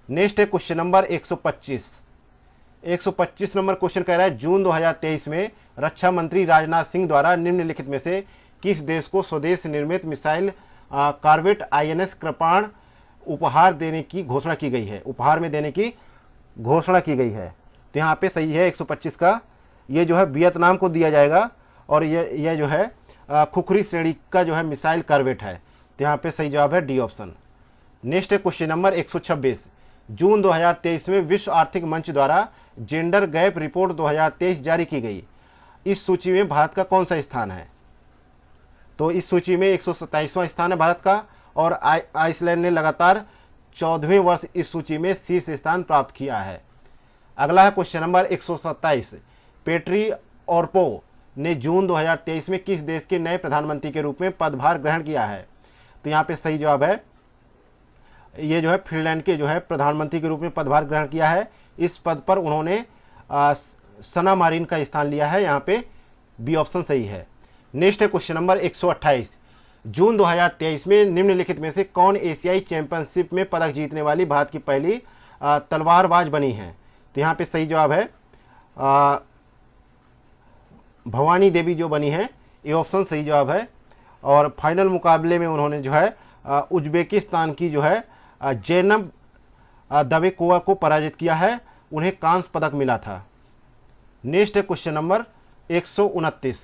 नेक्स्ट है क्वेश्चन नंबर 125 नंबर क्वेश्चन कह रहा है, जून 2023 में रक्षा मंत्री राजनाथ सिंह द्वारा निम्नलिखित में से किस देश को स्वदेश निर्मित मिसाइल कॉर्वेट INS कृपाण उपहार देने की घोषणा की गई है? उपहार में देने की घोषणा की गई है। तो यहाँ पे सही है 125 का। ये जो है वियतनाम को दिया जाएगा, और ये जो है खुखरी श्रेणी का जो है मिसाइल कॉर्वेट है। तो यहाँ पे सही जवाब है डी ऑप्शन। नेक्स्ट है क्वेश्चन नंबर 126, जून 2023 में विश्व आर्थिक मंच द्वारा जेंडर गैप रिपोर्ट 2023 जारी की गई। इस सूची में भारत का कौन सा स्थान है? तो इस सूची में 127वां स्थान है भारत का, और आइसलैंड ने लगातार 14वें वर्ष इस सूची में शीर्ष स्थान प्राप्त किया है। अगला है क्वेश्चन नंबर 127, पेट्री ऑर्पो ने जून 2023 में किस देश के नए प्रधानमंत्री के रूप में पदभार ग्रहण किया है? तो यहाँ पे सही जवाब है, ये जो है फिनलैंड के जो है प्रधानमंत्री के रूप में पदभार ग्रहण किया है। इस पद पर उन्होंने सना मारिन का स्थान लिया है। यहाँ पे बी ऑप्शन सही है। नेक्स्ट है क्वेश्चन नंबर 128, जून 2023 में निम्नलिखित में से कौन एशियाई चैंपियनशिप में पदक जीतने वाली भारत की पहली तलवारबाज बनी है? तो यहाँ पे सही जवाब है भवानी देवी जो बनी है, ये ऑप्शन सही जवाब है। और फाइनल मुकाबले में उन्होंने जो है उज्बेकिस्तान की जो है जैनब दवेकोवा को पराजित किया है, उन्हें कांस्य पदक मिला था। नेक्स्ट है क्वेश्चन नंबर 129।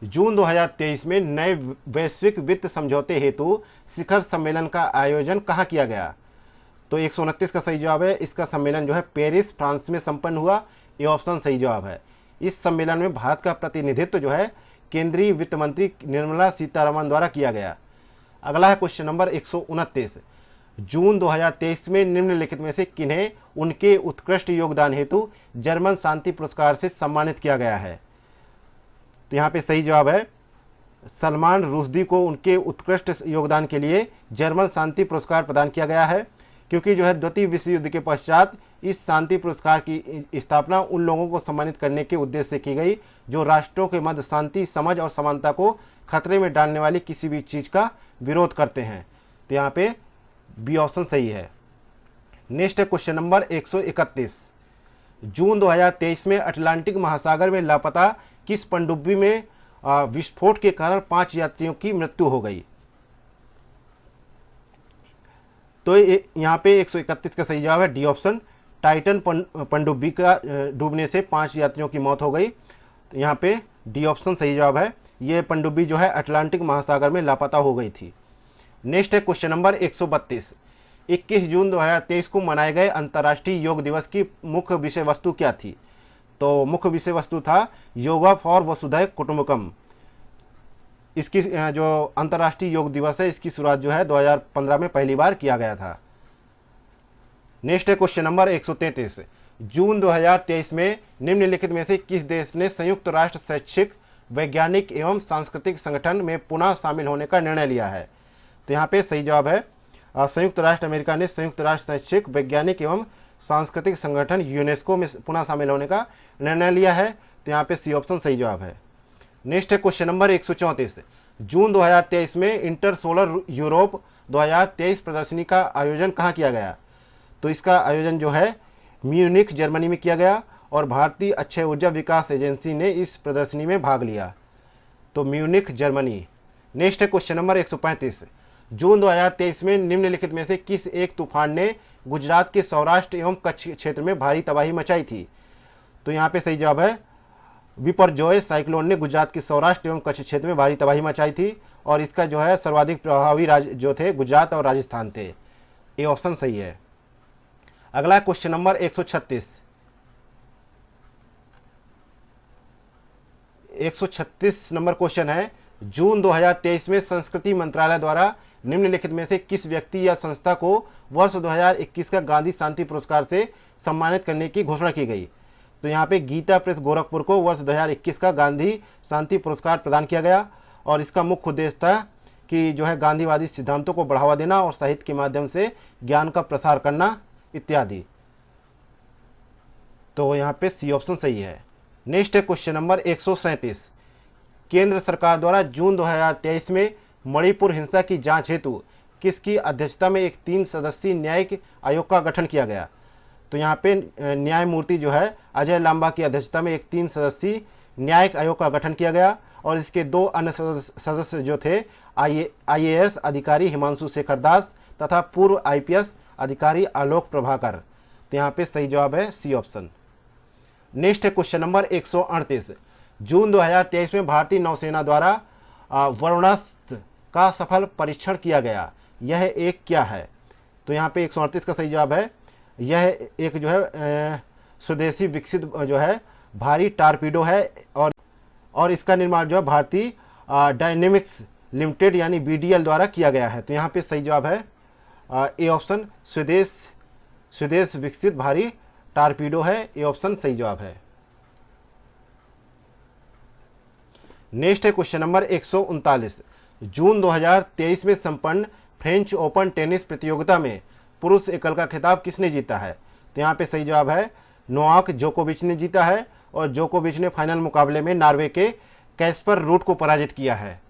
जून 2023 में नए वैश्विक वित्त समझौते हेतु शिखर सम्मेलन का आयोजन कहाँ किया गया? तो 129 का सही जवाब है, इसका सम्मेलन जो है पेरिस फ्रांस में संपन्न हुआ, ये ऑप्शन सही जवाब है। इस सम्मेलन में भारत का प्रतिनिधित्व जो है केंद्रीय वित्त मंत्री निर्मला सीतारमण द्वारा किया गया। अगला है क्वेश्चन नंबर 129। जून 2023 में निम्नलिखित में से किन्हें उनके उत्कृष्ट योगदान हेतु जर्मन शांति पुरस्कार से सम्मानित किया गया है? तो यहाँ पे सही जवाब है सलमान रुश्दी को उनके उत्कृष्ट योगदान के लिए जर्मन शांति पुरस्कार प्रदान किया गया है, क्योंकि जो है द्वितीय विश्व युद्ध के पश्चात इस शांति पुरस्कार की स्थापना उन लोगों को सम्मानित करने के उद्देश्य से की गई जो राष्ट्रों के मध्य शांति, समझ और समानता को खतरे में डालने वाली किसी भी चीज़ का विरोध करते हैं। तो यहाँ पे बी ऑप्शन सही है। नेक्स्ट है क्वेश्चन नंबर 131। जून 2023 में अटलांटिक महासागर में लापता किस पनडुब्बी में विस्फोट के कारण 5 यात्रियों की मृत्यु हो गई? तो यहाँ पे 131 का सही जवाब है डी ऑप्शन, टाइटन पनडुब्बी का डूबने से 5 यात्रियों की मौत हो गई। तो यहाँ पे डी ऑप्शन सही जवाब है, ये पनडुब्बी जो है अटलांटिक महासागर में लापता हो गई थी। नेक्स्ट है क्वेश्चन नंबर 132। 21 जून 2023 को मनाए गए अंतर्राष्ट्रीय योग दिवस की मुख्य विषय वस्तु क्या थी? तो मुख्य विषय वस्तु था योगा फॉर वसुधैव कुटुंबकम। इसकी जो अंतर्राष्ट्रीय योग दिवस है, इसकी शुरुआत जो है 2015 में पहली बार किया गया था। नेक्स्ट है क्वेश्चन नंबर 133। जून 2023 में निम्नलिखित में से किस देश ने संयुक्त राष्ट्र शैक्षिक, वैज्ञानिक एवं सांस्कृतिक संगठन में पुनः शामिल होने का निर्णय लिया है? तो यहाँ पे सही जवाब है संयुक्त राष्ट्र अमेरिका ने संयुक्त राष्ट्र शैक्षिक, वैज्ञानिक एवं सांस्कृतिक संगठन यूनेस्को में पुनः शामिल होने का निर्णय लिया है। तो यहाँ पे सी ऑप्शन सही जवाब है। नेक्स्ट है क्वेश्चन नंबर 134। जून 2023 में इंटर सोलर यूरोप 2023 प्रदर्शनी का आयोजन कहाँ किया गया? तो इसका आयोजन जो है म्यूनिख जर्मनी में किया गया और भारतीय अक्षय ऊर्जा विकास एजेंसी ने इस प्रदर्शनी में भाग लिया। तो म्यूनिख जर्मनी। नेक्स्ट है क्वेश्चन नंबर 135। जून 2023 में निम्नलिखित में से किस एक तूफान ने गुजरात के सौराष्ट्र एवं कच्छ क्षेत्र में भारी तबाही मचाई थी? तो यहाँ पे सही जवाब है बिपरजॉय साइक्लोन ने गुजरात के सौराष्ट्र एवं कच्छ क्षेत्र में भारी तबाही मचाई थी और इसका जो है सर्वाधिक प्रभावी राज्य जो थे गुजरात और राजस्थान थे। ये ऑप्शन सही है। अगला क्वेश्चन नंबर 136। 136 नंबर क्वेश्चन है जून 2023 में संस्कृति मंत्रालय द्वारा निम्नलिखित में से किस व्यक्ति या संस्था को वर्ष 2021 का गांधी शांति पुरस्कार से सम्मानित करने की घोषणा की गई? तो यहाँ पे गीता प्रेस गोरखपुर को वर्ष 2021 का गांधी शांति पुरस्कार प्रदान किया गया और इसका मुख्य उद्देश्य था कि जो है गांधीवादी सिद्धांतों को बढ़ावा देना और साहित्य के माध्यम से ज्ञान का प्रसार करना इत्यादि। तो यहाँ पे सी ऑप्शन सही है। नेक्स्ट है क्वेश्चन नंबर 137। केंद्र सरकार द्वारा जून 2023 में मणिपुर हिंसा की जांच हेतु किसकी अध्यक्षता में एक 3 सदस्यीय न्यायिक आयोग का गठन किया गया? तो यहाँ पे न्यायमूर्ति जो है अजय लांबा की अध्यक्षता में एक 3 सदस्यीय न्यायिक आयोग का गठन किया गया और इसके 2 अन्य सदस्य जो थे IAS अधिकारी हिमांशु शेखर दास तथा पूर्व IPS अधिकारी आलोक प्रभाकर। तो यहाँ पे सही जवाब है सी ऑप्शन। नेक्स्ट है क्वेश्चन नंबर 138। जून 2023 में भारतीय नौसेना द्वारा वरुणास्त्र का सफल परीक्षण किया गया, यह एक क्या है? तो यहाँ पे 138 का सही जवाब है, यह एक जो है स्वदेशी विकसित जो है भारी टारपीडो है और इसका निर्माण जो है भारतीय डायनेमिक्स लिमिटेड यानी BDL द्वारा किया गया है। तो यहाँ पे सही जवाब है ए ऑप्शन, स्वदेश विकसित भारी टारपीडो है, ए ऑप्शन सही जवाब है। नेक्स्ट है क्वेश्चन नंबर 139। जून 2023 में संपन्न फ्रेंच ओपन टेनिस प्रतियोगिता में पुरुष एकल का खिताब किसने जीता है? तो यहाँ पे सही जवाब है नोवाक जोकोविच ने जीता है और जोकोविच ने फाइनल मुकाबले में नॉर्वे के कैस्पर रूट को पराजित किया है।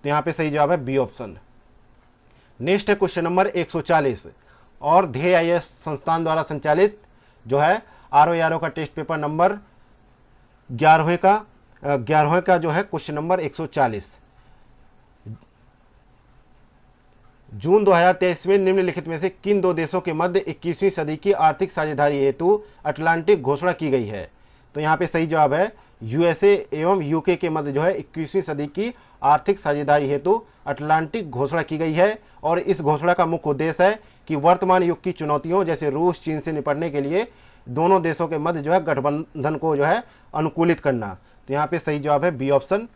तो यहाँ पे सही जवाब है बी ऑप्शन। नेक्स्ट है क्वेश्चन नंबर 140। और ध्येय IAS संस्थान द्वारा संचालित जो है RO का टेस्ट पेपर नंबर 11वें का जो है क्वेश्चन नंबर 140। जून 2023 में निम्नलिखित में से किन दो देशों के मध्य 21वीं सदी की आर्थिक साझेदारी हेतु अटलांटिक घोषणा की गई है? तो यहाँ पे सही जवाब है USA एवं UK के मध्य जो है 21वीं सदी की आर्थिक साझेदारी हेतु अटलांटिक घोषणा की गई है। और इस घोषणा का मुख्य उद्देश्य है कि वर्तमान युग की चुनौतियों जैसे रूस चीन से निपटने के लिए दोनों देशों के मध्य जो है गठबंधन को जो है अनुकूलित करना। तो यहाँ पे सही जवाब है बी ऑप्शन।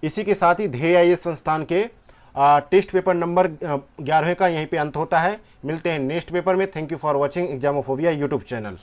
इसी के साथ ही ध्येय IAS संस्थान के टेस्ट पेपर नंबर 11वें का यहीं पे अंत होता है। मिलते हैं नेक्स्ट पेपर में। Thank you for watching Examophobia YouTube channel.